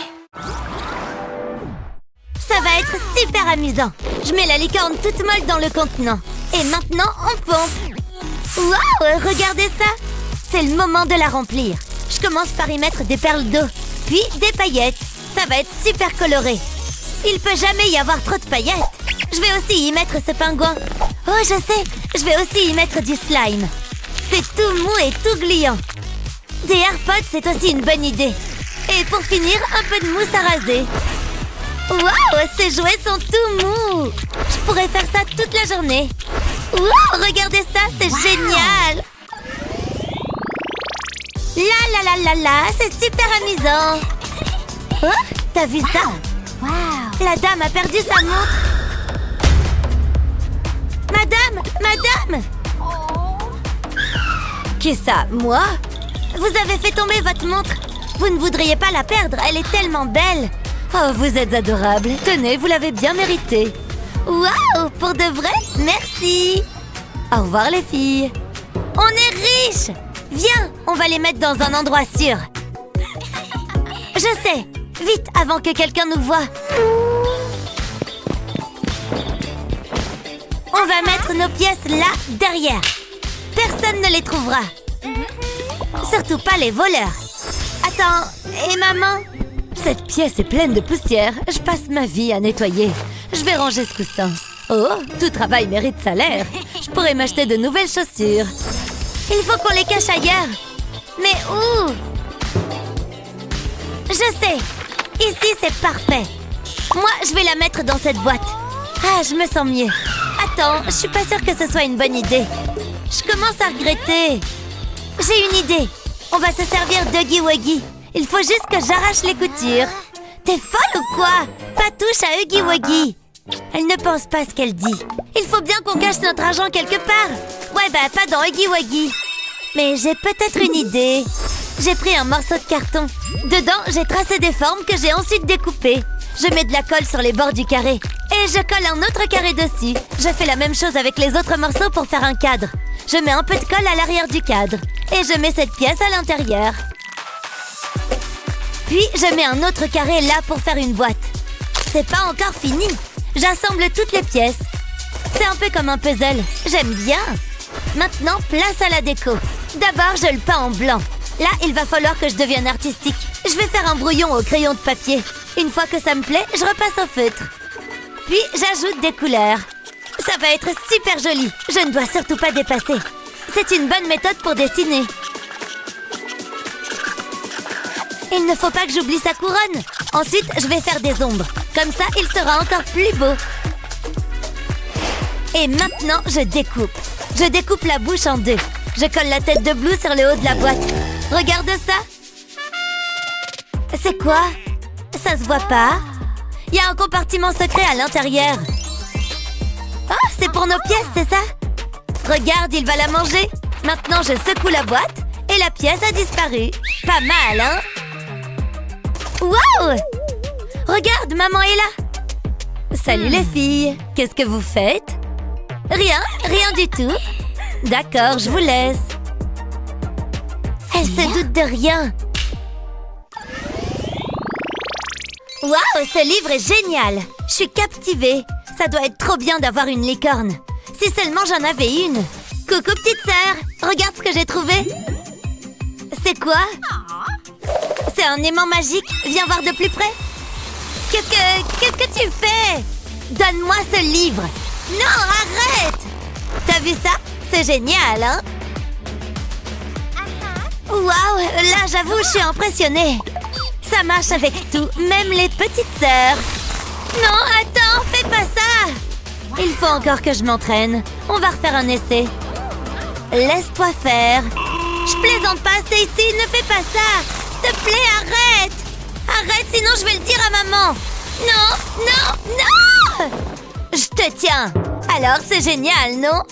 Ça va être super amusant. Je mets la licorne toute molle dans le contenant. Et maintenant, on pompe. Waouh, regardez ça! C'est le moment de la remplir. Je commence par y mettre des perles d'eau, puis des paillettes. Ça va être super coloré. Il peut jamais y avoir trop de paillettes. Je vais aussi y mettre ce pingouin. Oh, je sais, je vais aussi y mettre du slime. C'est tout mou et tout gluant. Des AirPods, c'est aussi une bonne idée. Et pour finir, un peu de mousse à raser. Waouh, ces jouets sont tout mous. Je pourrais faire ça toute la journée. Waouh, regardez ça, c'est génial. La, c'est super amusant. Oh, t'as vu ça? Wow. La dame a perdu sa montre. Madame! Qui ça, moi? Vous avez fait tomber votre montre. Vous ne voudriez pas la perdre, elle est tellement belle. Oh, vous êtes adorable. Tenez, vous l'avez bien mérité. Waouh, pour de vrai? Merci. Au revoir les filles. On est riches. Viens, on va les mettre dans un endroit sûr. Je sais. Vite, avant que quelqu'un nous voie. On va mettre nos pièces là, derrière. Personne ne les trouvera. Surtout pas les voleurs. Attends, et maman? Cette pièce est pleine de poussière. Je passe ma vie à nettoyer. Je vais ranger ce coussin. Oh, tout travail mérite salaire. Je pourrais m'acheter de nouvelles chaussures. Il faut qu'on les cache ailleurs. Mais où? Je sais. Ici, c'est parfait. Moi, je vais la mettre dans cette boîte. Ah, je me sens mieux. Attends, je suis pas sûre que ce soit une bonne idée. Je commence à regretter. J'ai une idée. On va se servir d'Huggy Wuggy. Il faut juste que j'arrache les coutures. T'es folle ou quoi? Pas touche à Huggy Wuggy. Elle ne pense pas ce qu'elle dit. Il faut bien qu'on cache notre argent quelque part. Ouais, bah pas dans Huggy Wuggy. Mais j'ai peut-être une idée. J'ai pris un morceau de carton. Dedans, j'ai tracé des formes que j'ai ensuite découpées. Je mets de la colle sur les bords du carré. Et je colle un autre carré dessus. Je fais la même chose avec les autres morceaux pour faire un cadre. Je mets un peu de colle à l'arrière du cadre. Et je mets cette pièce à l'intérieur. Puis, je mets un autre carré là pour faire une boîte. C'est pas encore fini. J'assemble toutes les pièces. C'est un peu comme un puzzle. J'aime bien. Maintenant, place à la déco. D'abord, je le peins en blanc. Là, il va falloir que je devienne artistique. Je vais faire un brouillon au crayon de papier. Une fois que ça me plaît, je repasse au feutre. Puis, j'ajoute des couleurs. Ça va être super joli. Je ne dois surtout pas dépasser. C'est une bonne méthode pour dessiner. Il ne faut pas que j'oublie sa couronne. Ensuite, je vais faire des ombres. Comme ça, il sera encore plus beau. Et maintenant, je découpe. Je découpe la bouche en deux. Je colle la tête de Blue sur le haut de la boîte. Regarde ça. C'est quoi? Ça se voit pas. Il y a un compartiment secret à l'intérieur. Ah, c'est pour nos pièces, c'est ça? Regarde, il va la manger. Maintenant, je secoue la boîte et la pièce a disparu. Pas mal, hein? Wow! Regarde, maman est là. Salut les filles. Qu'est-ce que vous faites? Rien, rien du tout. D'accord, je vous laisse. Elle se doute de rien. Waouh, ce livre est génial. Je suis captivée. Ça doit être trop bien d'avoir une licorne. Si seulement j'en avais une. Coucou petite sœur, regarde ce que j'ai trouvé. C'est quoi? C'est un aimant magique. Viens voir de plus près. Qu'est-ce que tu fais? Donne-moi ce livre. Non, arrête! T'as vu ça? C'est génial, hein? Waouh, là j'avoue, je suis impressionnée. Ça marche avec tout, même les petites sœurs. Non, attends, fais pas ça! Il faut encore que je m'entraîne. On va refaire un essai. Laisse-toi faire. Je plaisante pas, Stacy, ne fais pas ça! S'il te plaît, arrête! Arrête, sinon je vais le dire à maman! Non, non, non! Je te tiens! Alors, c'est génial, non?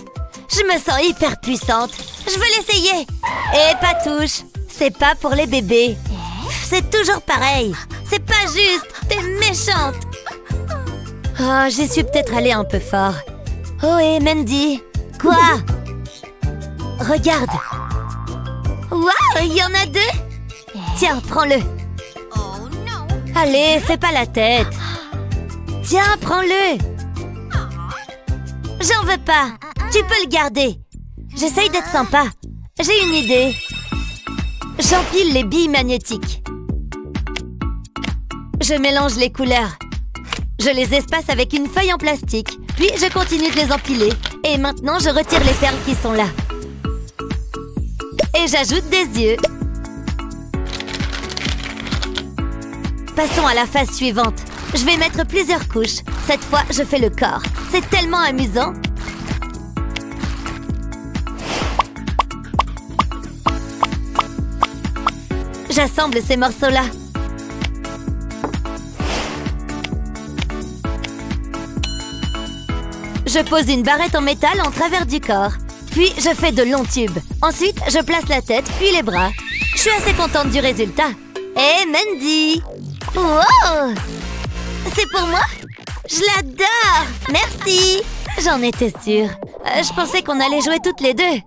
Je me sens hyper puissante. Je veux l'essayer. Et pas touche. C'est pas pour les bébés. C'est toujours pareil. C'est pas juste. T'es méchante. Oh, j'y suis peut-être allée un peu fort. Oh, et Mandy. Quoi? Regarde. Waouh, il y en a deux. Tiens, prends-le. Allez, fais pas la tête. Tiens, prends-le. J'en veux pas. Tu peux le garder. J'essaye d'être sympa. J'ai une idée. J'empile les billes magnétiques. Je mélange les couleurs. Je les espace avec une feuille en plastique. Puis je continue de les empiler. Et maintenant, je retire les perles qui sont là. Et j'ajoute des yeux. Passons à la phase suivante. Je vais mettre plusieurs couches. Cette fois, je fais le corps. C'est tellement amusant. J'assemble ces morceaux-là. Je pose une barrette en métal en travers du corps. Puis, je fais de longs tubes. Ensuite, je place la tête, puis les bras. Je suis assez contente du résultat. Hé, Mandy! Wow! C'est pour moi? Je l'adore! Merci! J'en étais sûre. Je pensais qu'on allait jouer toutes les deux.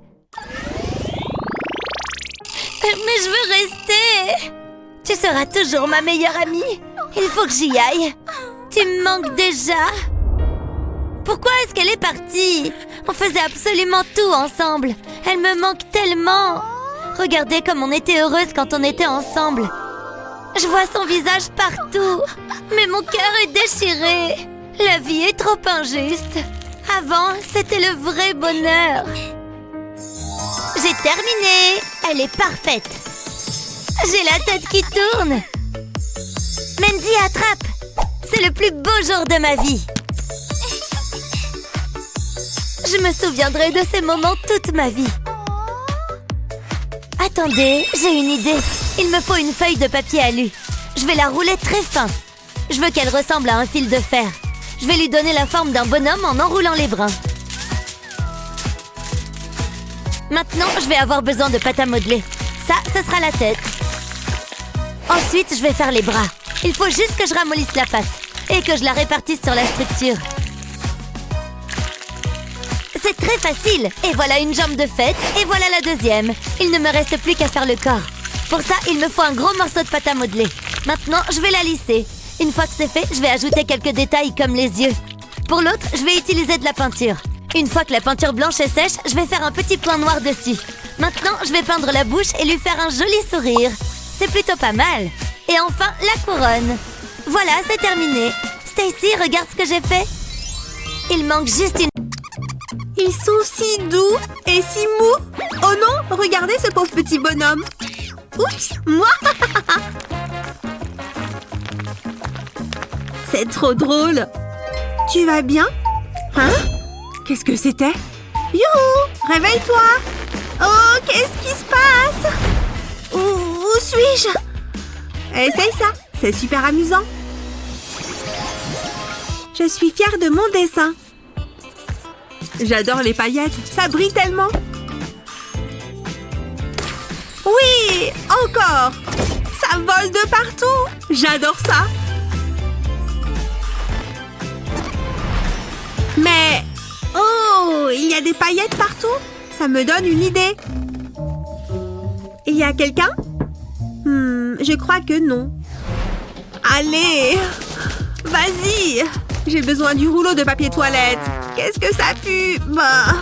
Mais je veux rester! Tu seras toujours ma meilleure amie. Il faut que j'y aille. Tu me manques déjà. Pourquoi est-ce qu'elle est partie? On faisait absolument tout ensemble. Elle me manque tellement. Regardez comme on était heureuses quand on était ensemble. Je vois son visage partout. Mais mon cœur est déchiré. La vie est trop injuste. Avant, c'était le vrai bonheur. J'ai terminé. Elle est parfaite. J'ai la tête qui tourne. Mandy, attrape. C'est le plus beau jour de ma vie. Je me souviendrai de ces moments toute ma vie. Attendez, j'ai une idée. Il me faut une feuille de papier alu. Je vais la rouler très fin. Je veux qu'elle ressemble à un fil de fer. Je vais lui donner la forme d'un bonhomme en enroulant les brins. Maintenant, je vais avoir besoin de pâte à modeler. Ça, ce sera la tête. Ensuite, je vais faire les bras. Il faut juste que je ramollisse la pâte et que je la répartisse sur la structure. C'est très facile. Et voilà une jambe de fête, et voilà la deuxième. Il ne me reste plus qu'à faire le corps. Pour ça, il me faut un gros morceau de pâte à modeler. Maintenant, je vais la lisser. Une fois que c'est fait, je vais ajouter quelques détails comme les yeux. Pour l'autre, je vais utiliser de la peinture. Une fois que la peinture blanche est sèche, je vais faire un petit point noir dessus. Maintenant, je vais peindre la bouche et lui faire un joli sourire. C'est plutôt pas mal. Et enfin, la couronne. Voilà, c'est terminé. Stacy, regarde ce que j'ai fait. Il manque juste une... Ils sont si doux et si mous. Oh non, regardez ce pauvre petit bonhomme. Oups, moi. C'est trop drôle. Tu vas bien? Hein? Qu'est-ce que c'était? Youhou! Réveille-toi! Oh, qu'est-ce qui se passe? Où suis-je? Essaye ça, c'est super amusant. Je suis fière de mon dessin. J'adore les paillettes, ça brille tellement. Oui, encore. Ça vole de partout. J'adore ça. Mais... oh, il y a des paillettes partout. Ça me donne une idée. Il y a quelqu'un? Je crois que non. Allez, vas-y. J'ai besoin du rouleau de papier toilette. Qu'est-ce que ça pue? Bah.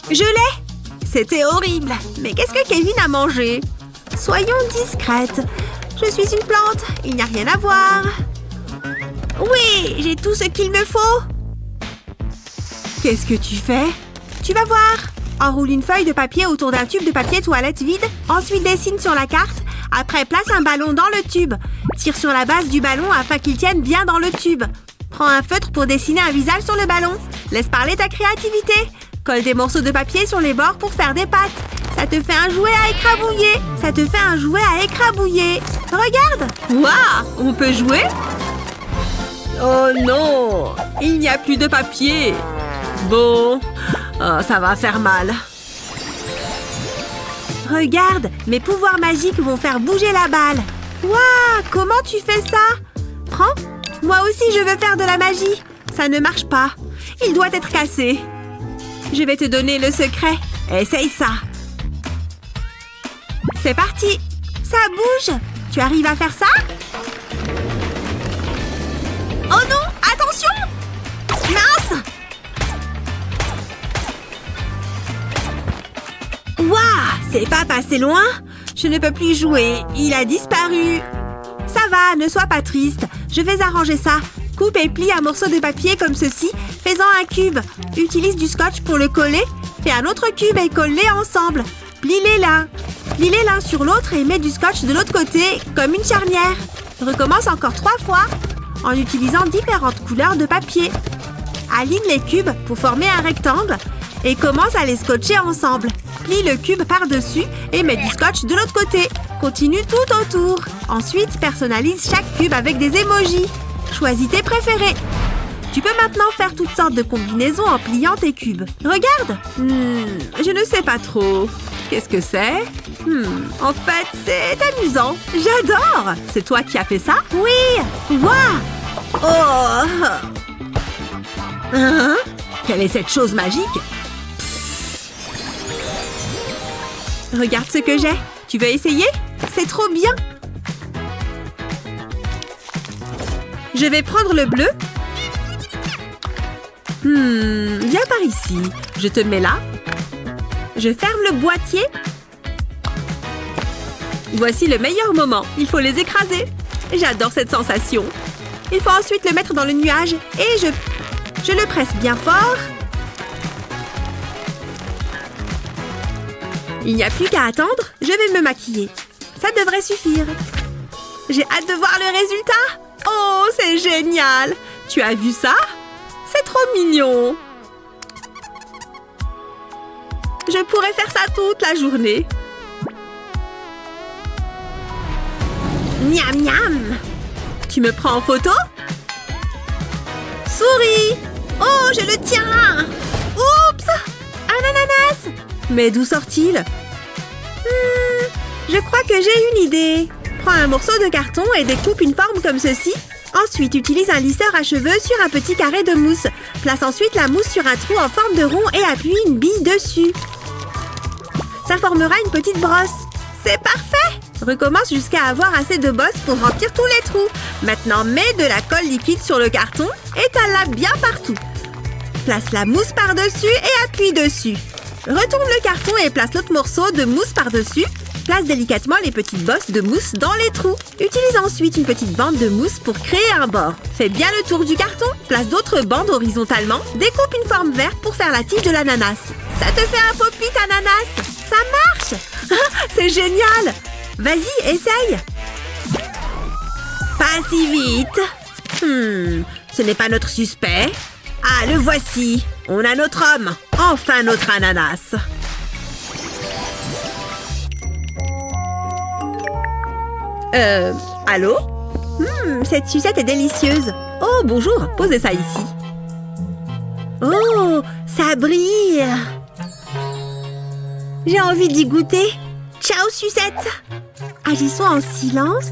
Je l'ai. C'était horrible. Mais qu'est-ce que Kevin a mangé? Soyons discrètes. Je suis une plante. Il n'y a rien à voir. Oui, j'ai tout ce qu'il me faut. Qu'est-ce que tu fais? Tu vas voir. Enroule une feuille de papier autour d'un tube de papier toilette vide. Ensuite, dessine sur la carte. Après, place un ballon dans le tube. Tire sur la base du ballon afin qu'il tienne bien dans le tube. Prends un feutre pour dessiner un visage sur le ballon. Laisse parler ta créativité. Colle des morceaux de papier sur les bords pour faire des pattes. Ça te fait un jouet à écrabouiller. Ça te fait un jouet à écrabouiller. Regarde. Waouh, on peut jouer? Oh non, il n'y a plus de papier. Bon, ça va faire mal. Regarde, mes pouvoirs magiques vont faire bouger la balle. Waouh, comment tu fais ça? Prends. Moi aussi, je veux faire de la magie. Ça ne marche pas. Il doit être cassé. Je vais te donner le secret. Essaye ça. C'est parti. Ça bouge. Tu arrives à faire ça? Oh non, attention! Mince! Waouh, c'est pas passé loin. Je ne peux plus jouer. Il a disparu. Ça va, ne sois pas triste. Je vais arranger ça. Coupe et plie un morceau de papier comme ceci. Fais-en un cube. Utilise du scotch pour le coller. Fais un autre cube et colle-les ensemble. Plie-les l'un. Plie-les l'un sur l'autre et mets du scotch de l'autre côté, comme une charnière. Recommence encore 3 fois, en utilisant différentes couleurs de papier. Aligne les cubes pour former un rectangle et commence à les scotcher ensemble. Plie le cube par-dessus et mets du scotch de l'autre côté. Continue tout autour. Ensuite, personnalise chaque cube avec des emojis. Choisis tes préférés. Tu peux maintenant faire toutes sortes de combinaisons en pliant tes cubes. Regarde! Je ne sais pas trop. Qu'est-ce que c'est? En fait, c'est amusant. J'adore! C'est toi qui as fait ça? Oui! Waouh! Oh! Hein? Quelle est cette chose magique? Regarde ce que j'ai. Tu veux essayer? C'est trop bien! Je vais prendre le bleu. Viens par ici. Je te mets là. Je ferme le boîtier. Voici le meilleur moment. Il faut les écraser. J'adore cette sensation. Il faut ensuite le mettre dans le nuage et je le presse bien fort. Il n'y a plus qu'à attendre. Je vais me maquiller. Ça devrait suffire. J'ai hâte de voir le résultat. Oh, c'est génial! Tu as vu ça? C'est trop mignon! Je pourrais faire ça toute la journée. Miam miam! Tu me prends en photo? Souris! Oh, je le tiens! Oups! Un ananas! Mais d'où sort-il? Je crois que j'ai une idée. Prends un morceau de carton et découpe une forme comme ceci. Ensuite, utilise un lisseur à cheveux sur un petit carré de mousse. Place ensuite la mousse sur un trou en forme de rond et appuie une bille dessus. Ça formera une petite brosse. C'est parfait! Recommence jusqu'à avoir assez de bosses pour remplir tous les trous. Maintenant, mets de la colle liquide sur le carton, étale-la bien partout. Place la mousse par-dessus et appuie dessus. Retourne le carton et place l'autre morceau de mousse par-dessus. Place délicatement les petites bosses de mousse dans les trous. Utilise ensuite une petite bande de mousse pour créer un bord. Fais bien le tour du carton. Place d'autres bandes horizontalement. Découpe une forme verte pour faire la tige de l'ananas. Ça te fait un pop-it ananas. Ça marche! C'est génial! Vas-y, essaye! Pas si vite. Ce n'est pas notre suspect. Ah, le voici. On a notre homme. Enfin notre ananas. Allô? Cette sucette est délicieuse. Oh, bonjour, posez ça ici. Oh, ça brille. J'ai envie d'y goûter. Ciao, sucette. Agissons en silence.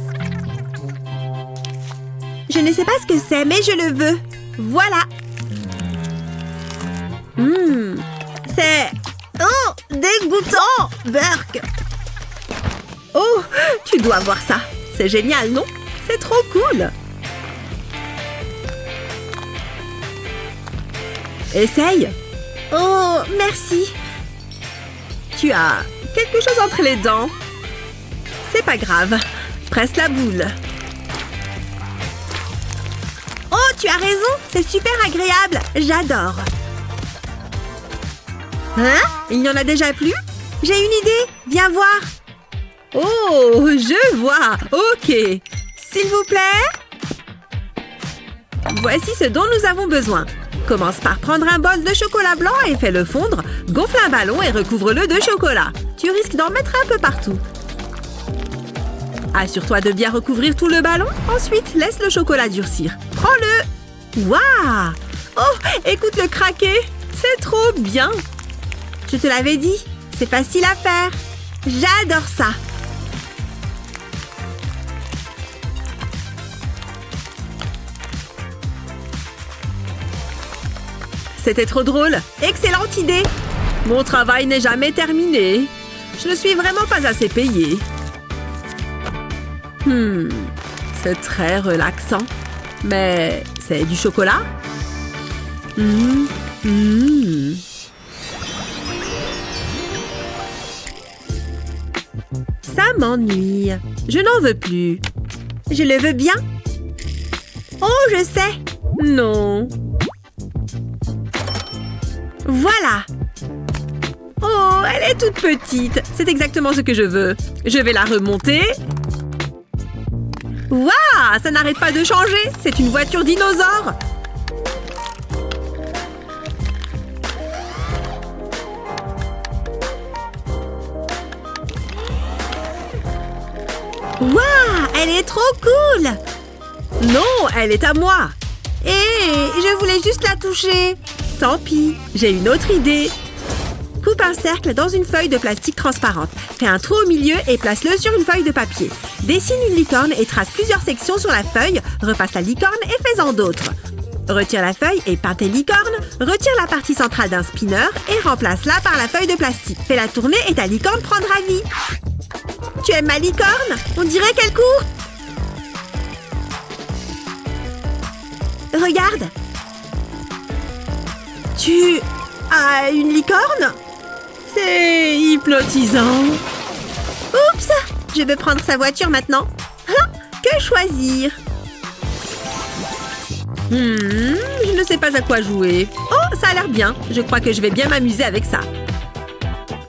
Je ne sais pas ce que c'est, mais je le veux. Voilà. C'est... Oh, dégoûtant, Burk. Oh, tu dois voir ça. C'est génial, non? C'est trop cool. Essaye. Oh, merci. Tu as quelque chose entre les dents. C'est pas grave. Presse la boule. Oh, tu as raison. C'est super agréable. J'adore. Hein? Il n'y en a déjà plus? J'ai une idée. Viens voir. Oh, je vois. Ok. S'il vous plaît. Voici ce dont nous avons besoin. Commence par prendre un bol de chocolat blanc et fais-le fondre. Gonfle un ballon et recouvre-le de chocolat. Tu risques d'en mettre un peu partout. Assure-toi de bien recouvrir tout le ballon. Ensuite, laisse le chocolat durcir. Prends-le. Waouh! Oh, écoute-le craquer. C'est trop bien. Je te l'avais dit, c'est facile à faire. J'adore ça. C'était trop drôle. Excellente idée. Mon travail n'est jamais terminé. Je ne suis vraiment pas assez payée. C'est très relaxant. Mais c'est du chocolat? Ça m'ennuie. Je n'en veux plus. Je le veux bien. Oh, je sais. Non. Voilà. Oh, elle est toute petite. C'est exactement ce que je veux. Je vais la remonter. Waouh, ça n'arrête pas de changer. C'est une voiture dinosaure. Waouh, elle est trop cool. Non, elle est à moi. Et je voulais juste la toucher. Tant pis, j'ai une autre idée. Coupe un cercle dans une feuille de plastique transparente. Fais un trou au milieu et place-le sur une feuille de papier. Dessine une licorne et trace plusieurs sections sur la feuille. Repasse la licorne et fais-en d'autres. Retire la feuille et peins tes licornes. Retire la partie centrale d'un spinner et remplace-la par la feuille de plastique. Fais-la tourner et ta licorne prendra vie. Tu aimes ma licorne? On dirait qu'elle court. Regarde. Tu as une licorne? C'est hypnotisant. Oups! Je vais prendre sa voiture maintenant. Ah, que choisir? Je ne sais pas à quoi jouer. Oh, ça a l'air bien. Je crois que je vais bien m'amuser avec ça.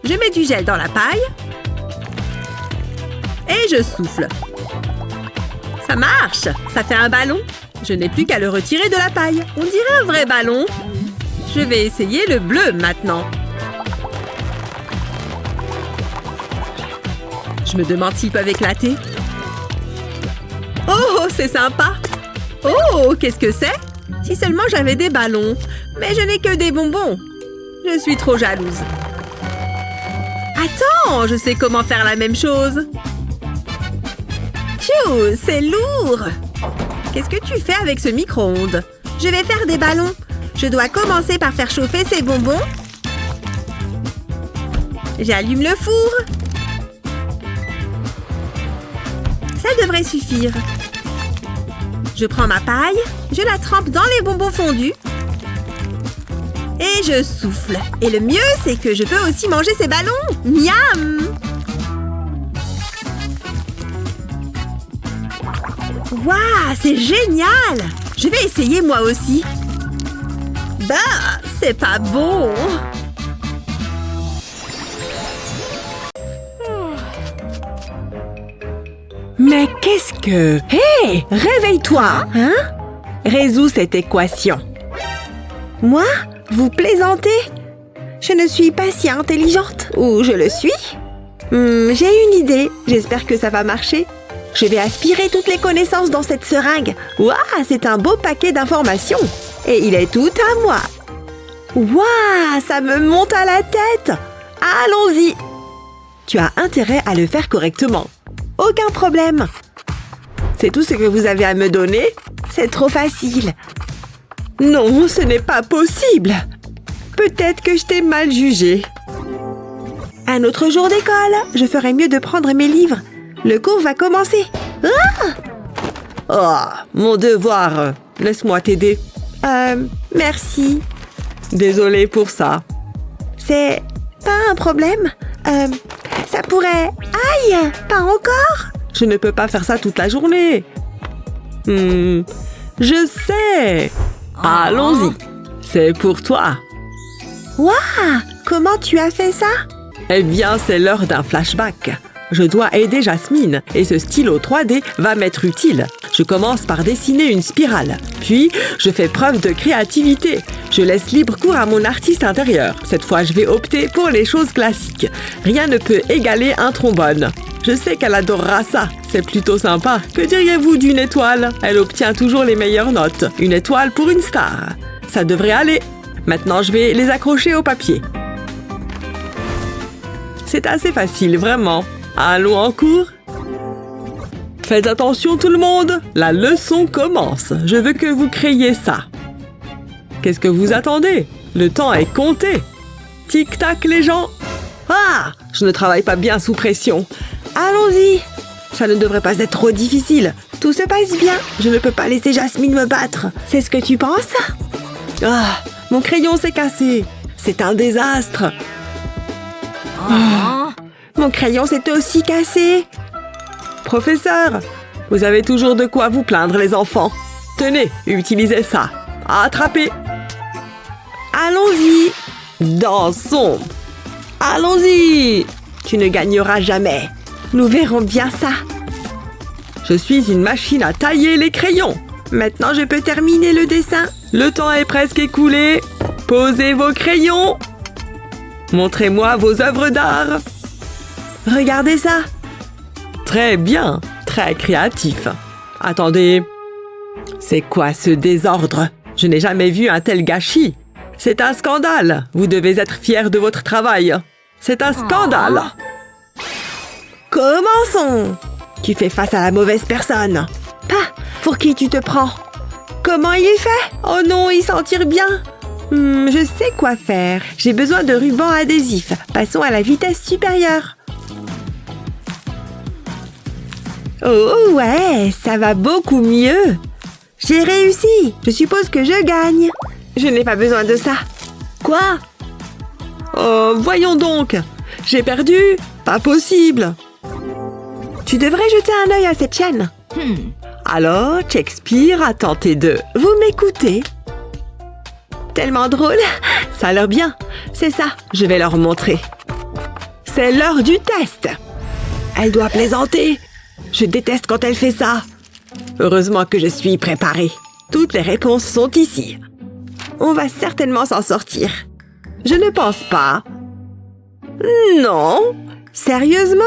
Je mets du gel dans la paille. Et je souffle. Ça marche! Ça fait un ballon. Je n'ai plus qu'à le retirer de la paille. On dirait un vrai ballon. Je vais essayer le bleu maintenant. Je me demande s'ils peuvent éclater. Oh, c'est sympa! Oh, qu'est-ce que c'est? Si seulement j'avais des ballons. Mais je n'ai que des bonbons. Je suis trop jalouse. Attends, je sais comment faire la même chose. Tchou, c'est lourd! Qu'est-ce que tu fais avec ce micro-ondes? Je vais faire des ballons. Je dois commencer par faire chauffer ces bonbons. J'allume le four. Ça devrait suffire. Je prends ma paille, je la trempe dans les bonbons fondus. Et je souffle. Et le mieux, c'est que je peux aussi manger ces ballons. Miam! Waouh, c'est génial! Je vais essayer moi aussi. Bah, c'est pas bon. Mais qu'est-ce que... Hé, réveille-toi! Hein? Résous cette équation. Moi? Vous plaisantez? Je ne suis pas si intelligente. Ou je le suis? J'ai une idée. J'espère que ça va marcher. Je vais aspirer toutes les connaissances dans cette seringue. Waouh, c'est un beau paquet d'informations. Et il est tout à moi. Waouh, ça me monte à la tête. Allons-y. Tu as intérêt à le faire correctement. Aucun problème. C'est tout ce que vous avez à me donner? C'est trop facile. Non, ce n'est pas possible. Peut-être que je t'ai mal jugé. Un autre jour d'école, je ferais mieux de prendre mes livres. Le cours va commencer. Ah! Oh, mon devoir. Laisse-moi t'aider. Merci. Désolée pour ça. C'est pas un problème. Ça pourrait... Aïe! Pas encore? Je ne peux pas faire ça toute la journée. Je sais. Allons-y. C'est pour toi. Waouh! Comment tu as fait ça? Eh bien, c'est l'heure d'un flashback. Je dois aider Jasmine et ce stylo 3D va m'être utile. Je commence par dessiner une spirale. Puis, je fais preuve de créativité. Je laisse libre cours à mon artiste intérieur. Cette fois, je vais opter pour les choses classiques. Rien ne peut égaler un trombone. Je sais qu'elle adorera ça. C'est plutôt sympa. Que diriez-vous d'une étoile? Elle obtient toujours les meilleures notes. Une étoile pour une star. Ça devrait aller. Maintenant, je vais les accrocher au papier. C'est assez facile, vraiment. Allons en cours. Faites attention tout le monde, la leçon commence. Je veux que vous créiez ça. Qu'est-ce que vous attendez? Le temps est compté. Tic-tac les gens. Ah! Je ne travaille pas bien sous pression. Allons-y. Ça ne devrait pas être trop difficile. Tout se passe bien. Je ne peux pas laisser Jasmine me battre. C'est ce que tu penses? Ah! Mon crayon s'est cassé. C'est un désastre. Ah. Mon crayon s'est aussi cassé. Professeur, vous avez toujours de quoi vous plaindre, les enfants. Tenez, utilisez ça. Attrapez. Allons-y. Dansons. Allons-y. Tu ne gagneras jamais. Nous verrons bien ça. Je suis une machine à tailler les crayons. Maintenant, je peux terminer le dessin. Le temps est presque écoulé. Posez vos crayons. Montrez-moi vos œuvres d'art. Regardez ça. Très bien, très créatif. Attendez, c'est quoi ce désordre? Je n'ai jamais vu un tel gâchis. C'est un scandale. Vous devez être fiers de votre travail. C'est un scandale. Commençons. Tu fais face à la mauvaise personne. Pas, pour qui tu te prends? Comment il fait? Oh non, il s'en tire bien. Je sais quoi faire. J'ai besoin de rubans adhésifs. Passons à la vitesse supérieure. Oh ouais, ça va beaucoup mieux. J'ai réussi. Je suppose que je gagne. Je n'ai pas besoin de ça. Quoi? Oh, voyons donc. J'ai perdu. Pas possible. Tu devrais jeter un œil à cette chaîne. Alors, Shakespeare a tenté de... Vous m'écoutez? Tellement drôle. Ça a l'air bien. C'est ça, je vais leur montrer. C'est l'heure du test. Elle doit plaisanter. Je déteste quand elle fait ça. Heureusement que je suis préparée. Toutes les réponses sont ici. On va certainement s'en sortir. Je ne pense pas. Non. Sérieusement?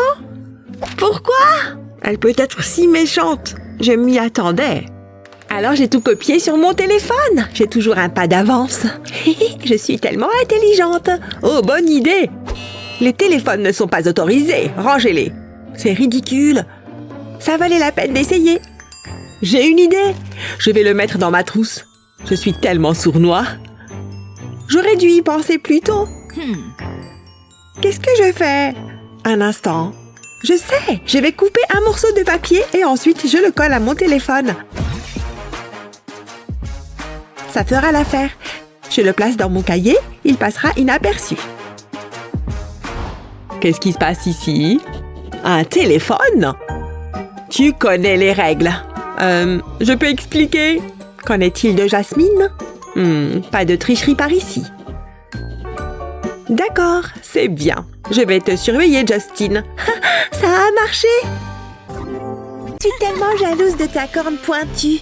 Pourquoi? Elle peut être si méchante. Je m'y attendais. Alors j'ai tout copié sur mon téléphone. J'ai toujours un pas d'avance. Je suis tellement intelligente. Oh, bonne idée. Les téléphones ne sont pas autorisés. Rangez-les. C'est ridicule. Ça valait la peine d'essayer. J'ai une idée. Je vais le mettre dans ma trousse. Je suis tellement sournois. J'aurais dû y penser plus tôt. Qu'est-ce que je fais? Un instant. Je sais. Je vais couper un morceau de papier et ensuite je le colle à mon téléphone. Ça fera l'affaire. Je le place dans mon cahier. Il passera inaperçu. Qu'est-ce qui se passe ici? Un téléphone? Tu connais les règles. Je peux expliquer? Qu'en est-il de Jasmine? Pas de tricherie par ici. D'accord, c'est bien. Je vais te surveiller, Justine. Ça a marché! Tu es tellement jalouse de ta corne pointue.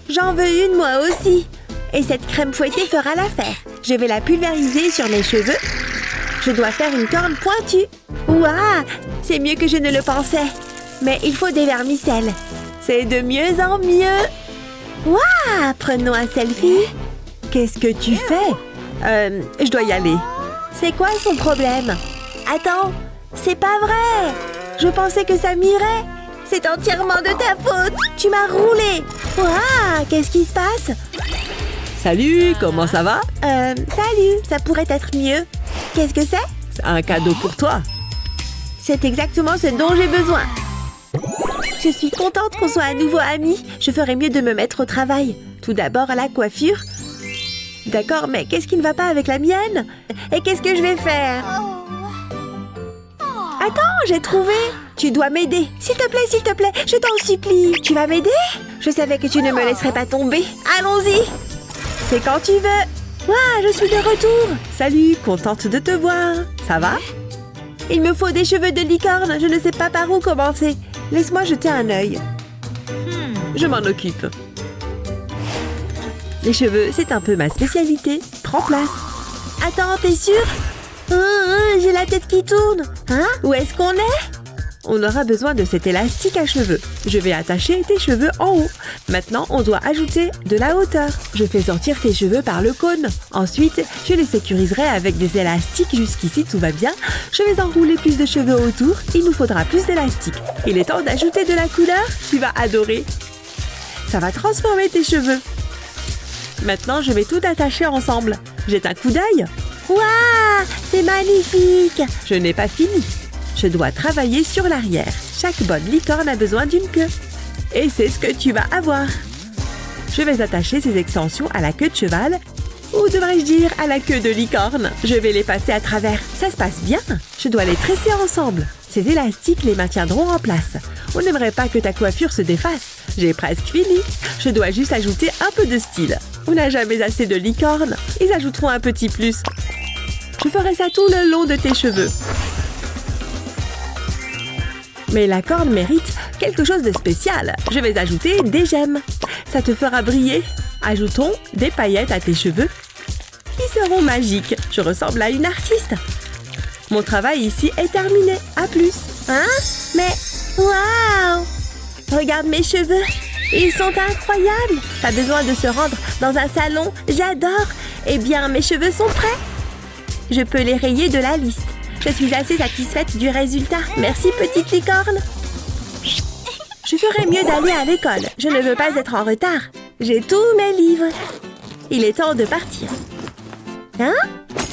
J'en veux une, moi aussi. Et cette crème fouettée fera l'affaire. Je vais la pulvériser sur mes cheveux. Je dois faire une corne pointue. Ouah! C'est mieux que je ne le pensais. Mais il faut des vermicelles. C'est de mieux en mieux. Waouh! Prenons un selfie. Qu'est-ce que tu fais? Je dois y aller. C'est quoi son problème? Attends, c'est pas vrai. Je pensais que ça m'irait. C'est entièrement de ta faute. Tu m'as roulé. Waouh! Qu'est-ce qui se passe? Salut, comment ça va? Salut, ça pourrait être mieux. Qu'est-ce que c'est? C'est un cadeau pour toi. C'est exactement ce dont j'ai besoin. Je suis contente qu'on soit à nouveau amis. Je ferais mieux de me mettre au travail. Tout d'abord à la coiffure. D'accord, mais qu'est-ce qui ne va pas avec la mienne? Et qu'est-ce que je vais faire? Attends, j'ai trouvé. Tu dois m'aider. S'il te plaît, je t'en supplie. Tu vas m'aider? Je savais que tu ne me laisserais pas tomber. Allons-y. C'est quand tu veux. Waouh, je suis de retour. Salut, contente de te voir. Ça va? Il me faut des cheveux de licorne. Je ne sais pas par où commencer. Laisse-moi jeter un œil. Je m'en occupe. Les cheveux, c'est un peu ma spécialité. Prends place. Attends, t'es sûre? J'ai la tête qui tourne. Hein? Où est-ce qu'on est? On aura besoin de cet élastique à cheveux. Je vais attacher tes cheveux en haut. Maintenant, on doit ajouter de la hauteur. Je fais sortir tes cheveux par le cône. Ensuite, je les sécuriserai avec des élastiques. Jusqu'ici, tout va bien. Je vais enrouler plus de cheveux autour. Il nous faudra plus d'élastiques. Il est temps d'ajouter de la couleur. Tu vas adorer. Ça va transformer tes cheveux. Maintenant, je vais tout attacher ensemble. Jette un coup d'œil. Waouh, c'est magnifique. Je n'ai pas fini. Je dois travailler sur l'arrière. Chaque bonne licorne a besoin d'une queue. Et c'est ce que tu vas avoir. Je vais attacher ces extensions à la queue de cheval, ou devrais-je dire à la queue de licorne. Je vais les passer à travers. Ça se passe bien. Je dois les tresser ensemble. Ces élastiques les maintiendront en place. On n'aimerait pas que ta coiffure se défasse. J'ai presque fini. Je dois juste ajouter un peu de style. On n'a jamais assez de licornes. Ils ajouteront un petit plus. Je ferai ça tout le long de tes cheveux. Mais la corne mérite quelque chose de spécial. Je vais ajouter des gemmes. Ça te fera briller. Ajoutons des paillettes à tes cheveux qui seront magiques. Je ressemble à une artiste. Mon travail ici est terminé. À plus. Hein? Mais waouh! Regarde mes cheveux. Ils sont incroyables. T'as besoin de se rendre dans un salon. J'adore. Eh bien, mes cheveux sont prêts. Je peux les rayer de la liste. Je suis assez satisfaite du résultat. Merci, petite licorne. Je ferais mieux d'aller à l'école. Je ne veux pas être en retard. J'ai tous mes livres. Il est temps de partir. Hein?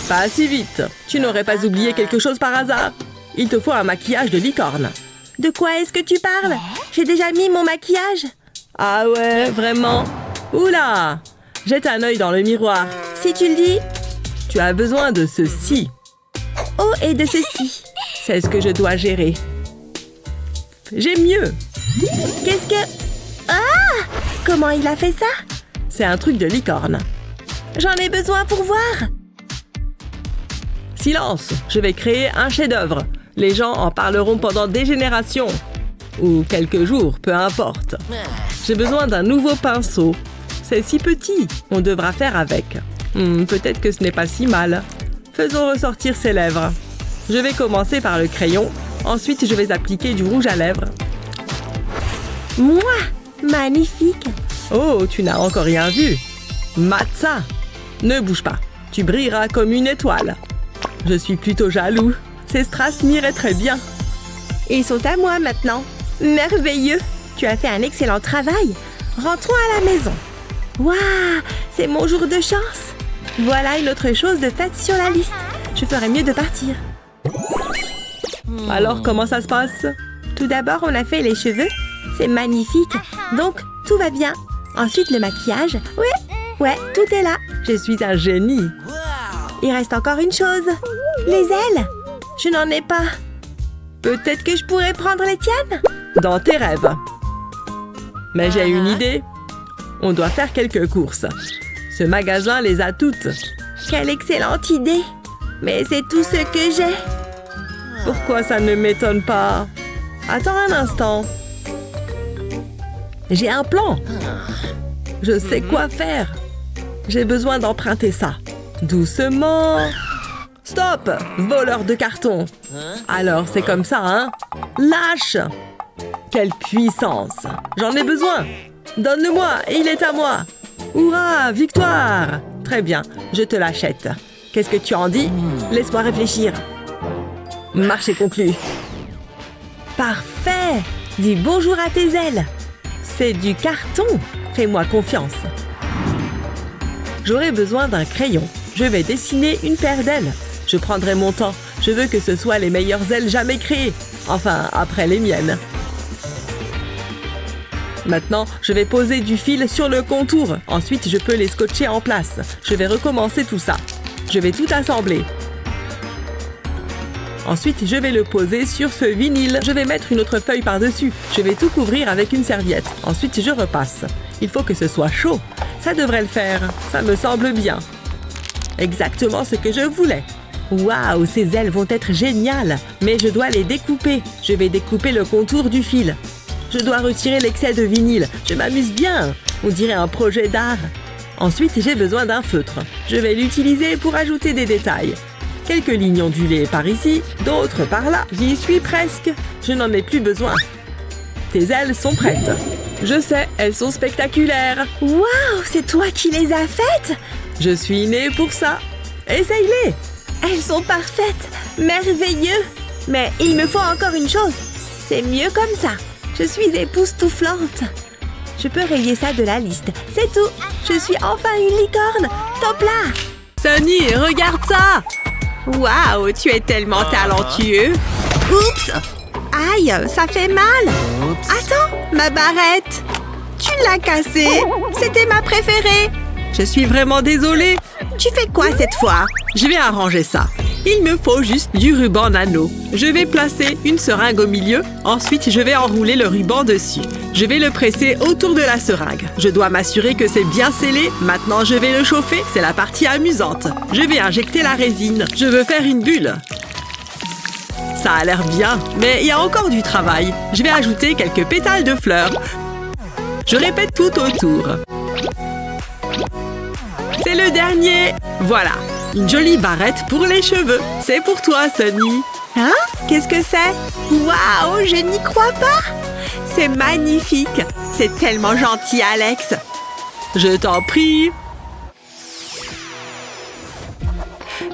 Pas si vite. Tu n'aurais pas oublié quelque chose par hasard? Il te faut un maquillage de licorne. De quoi est-ce que tu parles? J'ai déjà mis mon maquillage. Ah ouais, vraiment? Oula! Jette un œil dans le miroir. Si tu le dis. Tu as besoin de ceci. Oh, et de ceci. C'est ce que je dois gérer. J'ai mieux. Qu'est-ce que... Ah! Comment il a fait ça? C'est un truc de licorne. J'en ai besoin pour voir. Silence! Je vais créer un chef-d'œuvre. Les gens en parleront pendant des générations. Ou quelques jours, peu importe. J'ai besoin d'un nouveau pinceau. C'est si petit. On devra faire avec. Peut-être que ce n'est pas si mal. Faisons ressortir ses lèvres. Je vais commencer par le crayon. Ensuite, je vais appliquer du rouge à lèvres. Moi! Magnifique! Oh, tu n'as encore rien vu. Mate ça. Ne bouge pas. Tu brilleras comme une étoile. Je suis plutôt jaloux. Ces strass m'iraient très bien. Ils sont à moi maintenant. Merveilleux! Tu as fait un excellent travail. Rentrons à la maison. Waouh! C'est mon jour de chance. Voilà une autre chose de faite sur la liste. Je ferais mieux de partir. Alors, comment ça se passe? Tout d'abord, on a fait les cheveux. C'est magnifique. Donc, tout va bien. Ensuite, le maquillage. Ouais, tout est là. Je suis un génie. Il reste encore une chose. Les ailes. Je n'en ai pas. Peut-être que je pourrais prendre les tiennes? Dans tes rêves. Mais j'ai une idée. On doit faire quelques courses. Ce magasin les a toutes. Quelle excellente idée. Mais c'est tout ce que j'ai. Pourquoi ça ne m'étonne pas? Attends un instant. J'ai un plan. Je sais quoi faire. J'ai besoin d'emprunter ça. Doucement. Stop! Voleur de carton. Alors, c'est comme ça, hein? Lâche! Quelle puissance! J'en ai besoin! Donne-le-moi, il est à moi! Hurrah, victoire! Très bien, je te l'achète. Qu'est-ce que tu en dis? Laisse-moi réfléchir. Marché conclu. Parfait! Dis bonjour à tes ailes. C'est du carton. Fais-moi confiance. J'aurai besoin d'un crayon. Je vais dessiner une paire d'ailes. Je prendrai mon temps. Je veux que ce soit les meilleures ailes jamais créées. Enfin, après les miennes. Maintenant, je vais poser du fil sur le contour. Ensuite, je peux les scotcher en place. Je vais recommencer tout ça. Je vais tout assembler. Ensuite, je vais le poser sur ce vinyle. Je vais mettre une autre feuille par-dessus. Je vais tout couvrir avec une serviette. Ensuite, je repasse. Il faut que ce soit chaud. Ça devrait le faire. Ça me semble bien. Exactement ce que je voulais. Waouh, ces ailes vont être géniales. Mais je dois les découper. Je vais découper le contour du fil. Je dois retirer l'excès de vinyle. Je m'amuse bien. On dirait un projet d'art. Ensuite, j'ai besoin d'un feutre. Je vais l'utiliser pour ajouter des détails. Quelques lignes ondulées par ici, d'autres par là. J'y suis presque. Je n'en ai plus besoin. Tes ailes sont prêtes. Je sais, elles sont spectaculaires. Waouh, c'est toi qui les as faites? Je suis née pour ça. Essaye-les. Elles sont parfaites, merveilleux. Mais il me faut encore une chose. C'est mieux comme ça. Je suis époustouflante. Je peux rayer ça de la liste. C'est tout. Je suis enfin une licorne. Top là. Sunny, regarde ça. Waouh, tu es tellement talentueux. Oups. Aïe, ça fait mal. Attends, ma barrette. Tu l'as cassée. C'était ma préférée. Je suis vraiment désolée. Tu fais quoi cette fois? Je vais arranger ça. Il me faut juste du ruban nano. Je vais placer une seringue au milieu. Ensuite, je vais enrouler le ruban dessus. Je vais le presser autour de la seringue. Je dois m'assurer que c'est bien scellé. Maintenant, je vais le chauffer. C'est la partie amusante. Je vais injecter la résine. Je veux faire une bulle. Ça a l'air bien, mais il y a encore du travail. Je vais ajouter quelques pétales de fleurs. Je répète tout autour. C'est le dernier. Voilà, une jolie barrette pour les cheveux. C'est pour toi, Sunny. Hein? Qu'est-ce que c'est? Waouh, je n'y crois pas. C'est magnifique. C'est tellement gentil, Alex. Je t'en prie.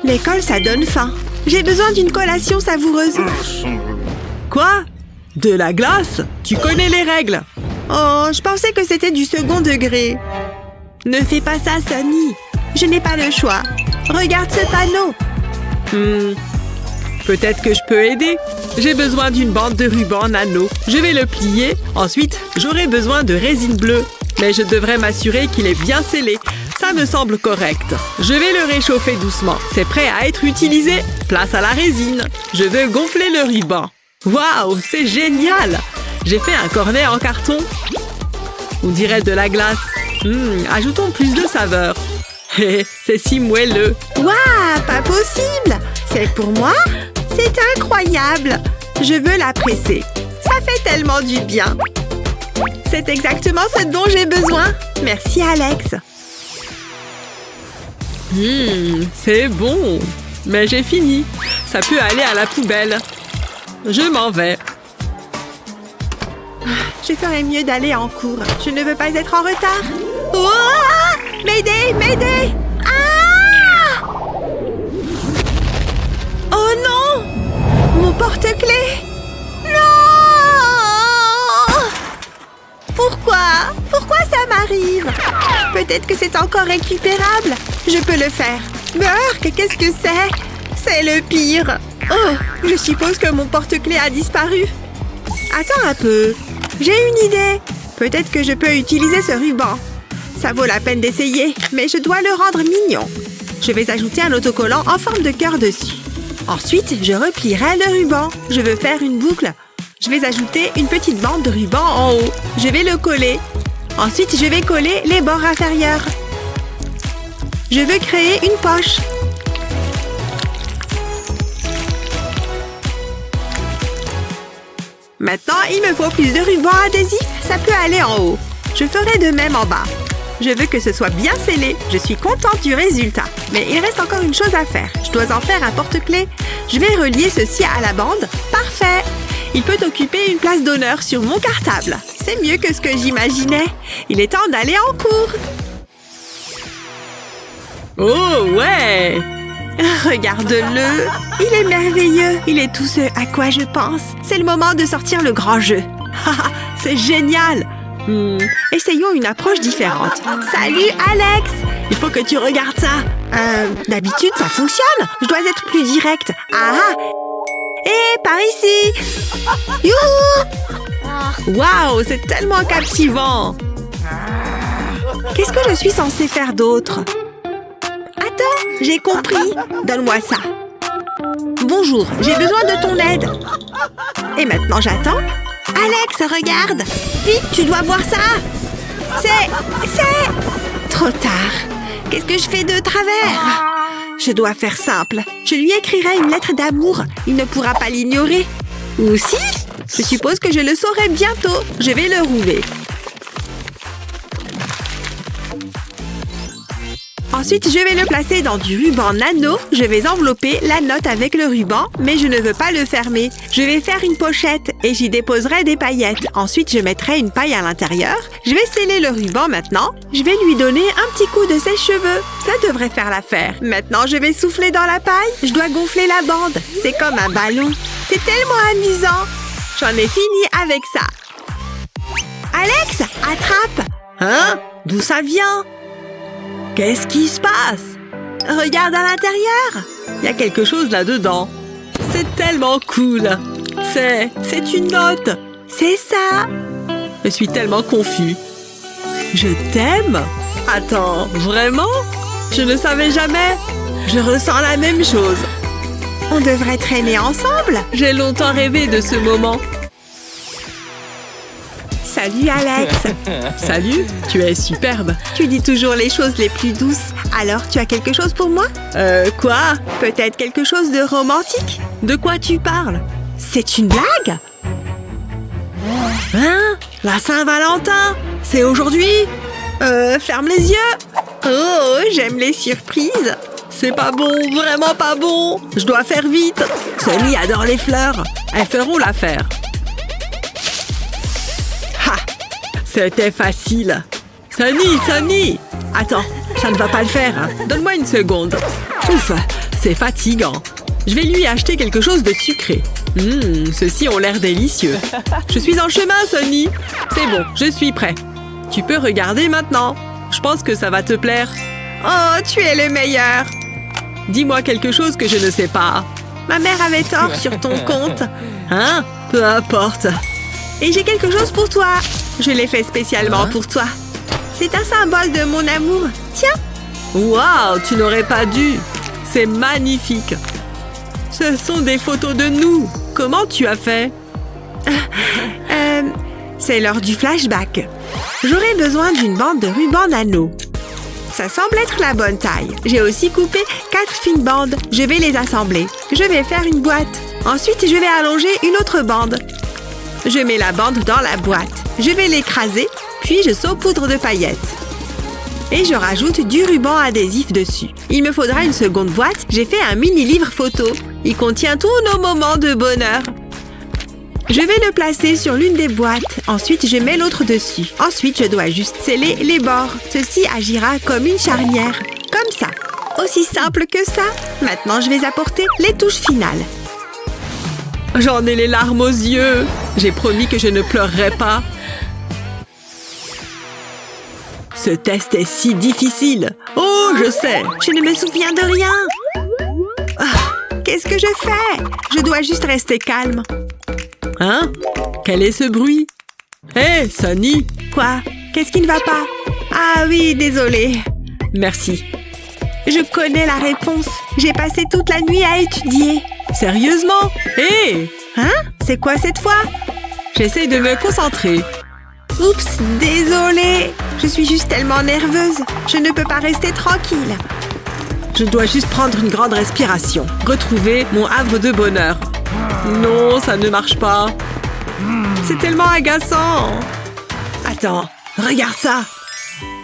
L'école, ça donne faim. J'ai besoin d'une collation savoureuse. Quoi? De la glace? Tu connais les règles. Oh, je pensais que c'était du second degré. Ne fais pas ça, Sunny. Je n'ai pas le choix. Regarde ce panneau. Peut-être que je peux aider. J'ai besoin d'une bande de ruban nano. Je vais le plier. Ensuite, j'aurai besoin de résine bleue. Mais je devrais m'assurer qu'il est bien scellé. Ça me semble correct. Je vais le réchauffer doucement. C'est prêt à être utilisé. Place à la résine. Je veux gonfler le ruban. Waouh, c'est génial! J'ai fait un cornet en carton. On dirait de la glace. Ajoutons plus de saveur. C'est si moelleux. Waouh, pas possible! C'est pour moi? C'est incroyable! Je veux la presser. Ça fait tellement du bien. C'est exactement ce dont j'ai besoin. Merci, Alex. C'est bon. Mais j'ai fini. Ça peut aller à la poubelle. Je m'en vais. Je ferais mieux d'aller en cours. Je ne veux pas être en retard. Oh! M'aider! M'aider! Ah! Oh non! Mon porte-clés! Non! Pourquoi? Pourquoi ça m'arrive? Peut-être que c'est encore récupérable. Je peux le faire. Burk, qu'est-ce que c'est? C'est le pire. Oh, je suppose que mon porte-clés a disparu. Attends un peu. J'ai une idée. Peut-être que je peux utiliser ce ruban. Ça vaut la peine d'essayer, mais je dois le rendre mignon. Je vais ajouter un autocollant en forme de cœur dessus. Ensuite, je replierai le ruban. Je veux faire une boucle. Je vais ajouter une petite bande de ruban en haut. Je vais le coller. Ensuite, je vais coller les bords inférieurs. Je veux créer une poche. Maintenant, il me faut plus de ruban adhésif. Ça peut aller en haut. Je ferai de même en bas. Je veux que ce soit bien scellé. Je suis contente du résultat. Mais il reste encore une chose à faire. Je dois en faire un porte-clés. Je vais relier ceci à la bande. Parfait! Il peut occuper une place d'honneur sur mon cartable. C'est mieux que ce que j'imaginais. Il est temps d'aller en cours. Oh, ouais! Regarde-le. Il est merveilleux. Il est tout ce à quoi je pense. C'est le moment de sortir le grand jeu. C'est génial. Essayons une approche différente. Salut, Alex. Il faut que tu regardes ça. D'habitude, ça fonctionne. Je dois être plus directe. Par ici. Youhou! Waouh, c'est tellement captivant. Qu'est-ce que je suis censée faire d'autre? Attends, j'ai compris. Donne-moi ça. Bonjour, j'ai besoin de ton aide. Et maintenant, j'attends. Alex, regarde. Vite, tu dois voir ça. C'est... Trop tard. Qu'est-ce que je fais de travers? Je dois faire simple. Je lui écrirai une lettre d'amour. Il ne pourra pas l'ignorer. Ou si? Je suppose que je le saurai bientôt. Je vais le rouler. Ensuite, je vais le placer dans du ruban nano. Je vais envelopper la note avec le ruban, mais je ne veux pas le fermer. Je vais faire une pochette et j'y déposerai des paillettes. Ensuite, je mettrai une paille à l'intérieur. Je vais sceller le ruban maintenant. Je vais lui donner un petit coup de sèche-cheveux. Ça devrait faire l'affaire. Maintenant, je vais souffler dans la paille. Je dois gonfler la bande. C'est comme un ballon. C'est tellement amusant. J'en ai fini avec ça. Alex, attrape! Hein? D'où ça vient? Qu'est-ce qui se passe? Regarde à l'intérieur. Il y a quelque chose là-dedans. C'est tellement cool. C'est une note. C'est ça. Je suis tellement confus. Je t'aime? Attends, vraiment? Je ne savais jamais. Je ressens la même chose. On devrait traîner ensemble. J'ai longtemps rêvé de ce moment. Salut, Alex. Salut, tu es superbe. Tu dis toujours les choses les plus douces. Alors, tu as quelque chose pour moi? Quoi? Peut-être quelque chose de romantique? De quoi tu parles? C'est une blague? Hein? La Saint-Valentin? C'est aujourd'hui? Ferme les yeux. Oh, j'aime les surprises. C'est pas bon, vraiment pas bon. Je dois faire vite. Sunny adore les fleurs. Elles feront l'affaire. C'était facile. Sunny! Attends, ça ne va pas le faire. Hein. Donne-moi une seconde. Ouf, c'est fatigant. Je vais lui acheter quelque chose de sucré. Ceux-ci ont l'air délicieux. Je suis en chemin, Sunny. C'est bon, je suis prêt. Tu peux regarder maintenant. Je pense que ça va te plaire. Oh, tu es le meilleur. Dis-moi quelque chose que je ne sais pas. Ma mère avait tort sur ton compte. Hein? Peu importe. Et j'ai quelque chose pour toi. Je l'ai fait spécialement pour toi. C'est un symbole de mon amour. Tiens. Waouh, tu n'aurais pas dû. C'est magnifique. Ce sont des photos de nous. Comment tu as fait? C'est l'heure du flashback. J'aurai besoin d'une bande de ruban nano. Ça semble être la bonne taille. J'ai aussi coupé 4 fines bandes. Je vais les assembler. Je vais faire une boîte. Ensuite, je vais allonger une autre bande. Je mets la bande dans la boîte. Je vais l'écraser, puis je saupoudre de paillettes. Et je rajoute du ruban adhésif dessus. Il me faudra une seconde boîte. J'ai fait un mini-livre photo. Il contient tous nos moments de bonheur. Je vais le placer sur l'une des boîtes. Ensuite, je mets l'autre dessus. Ensuite, je dois juste sceller les bords. Ceci agira comme une charnière. Comme ça. Aussi simple que ça. Maintenant, je vais apporter les touches finales. J'en ai les larmes aux yeux. J'ai promis que je ne pleurerais pas. Ce test est si difficile. Oh, je sais. Je ne me souviens de rien. Qu'est-ce que je fais? Je dois juste rester calme. Hein? Quel est ce bruit? Hé, Sunny! Quoi? Qu'est-ce qui ne va pas? Ah oui, désolée. Merci. Je connais la réponse. J'ai passé toute la nuit à étudier. Sérieusement? Hé! Hein? C'est quoi cette fois? J'essaye de me concentrer. Oups, désolée. Je suis juste tellement nerveuse. Je ne peux pas rester tranquille. Je dois juste prendre une grande respiration. Retrouver mon havre de bonheur. Non, ça ne marche pas. C'est tellement agaçant. Attends, regarde ça.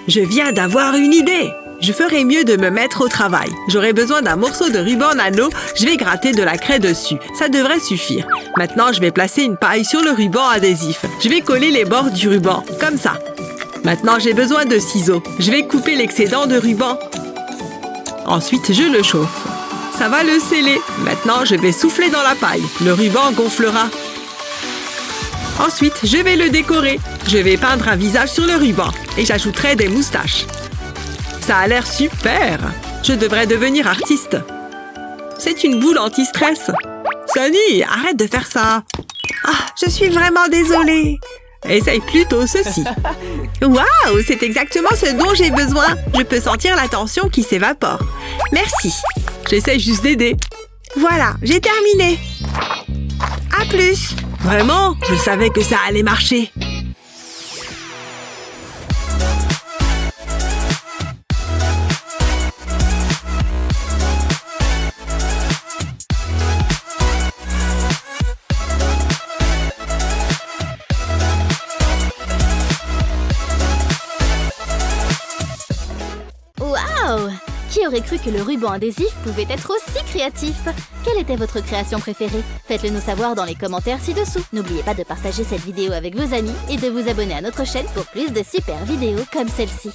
Je viens d'avoir une idée. Je ferais mieux de me mettre au travail. J'aurai besoin d'un morceau de ruban en anneau. Je vais gratter de la craie dessus. Ça devrait suffire. Maintenant, je vais placer une paille sur le ruban adhésif. Je vais coller les bords du ruban, comme ça. Maintenant, j'ai besoin de ciseaux. Je vais couper l'excédent de ruban. Ensuite, je le chauffe. Ça va le sceller. Maintenant, je vais souffler dans la paille. Le ruban gonflera. Ensuite, je vais le décorer. Je vais peindre un visage sur le ruban et j'ajouterai des moustaches. Ça a l'air super! Je devrais devenir artiste. C'est une boule anti-stress. Sunny, arrête de faire ça. Ah, je suis vraiment désolée. Essaye plutôt ceci. Waouh, c'est exactement ce dont j'ai besoin. Je peux sentir la tension qui s'évapore. Merci. J'essaye juste d'aider. Voilà, j'ai terminé. À plus. Vraiment? Je savais que ça allait marcher. Waouh! Qui aurait cru que le ruban adhésif pouvait être aussi créatif? Quelle était votre création préférée? Faites-le nous savoir dans les commentaires ci-dessous. N'oubliez pas de partager cette vidéo avec vos amis et de vous abonner à notre chaîne pour plus de super vidéos comme celle-ci.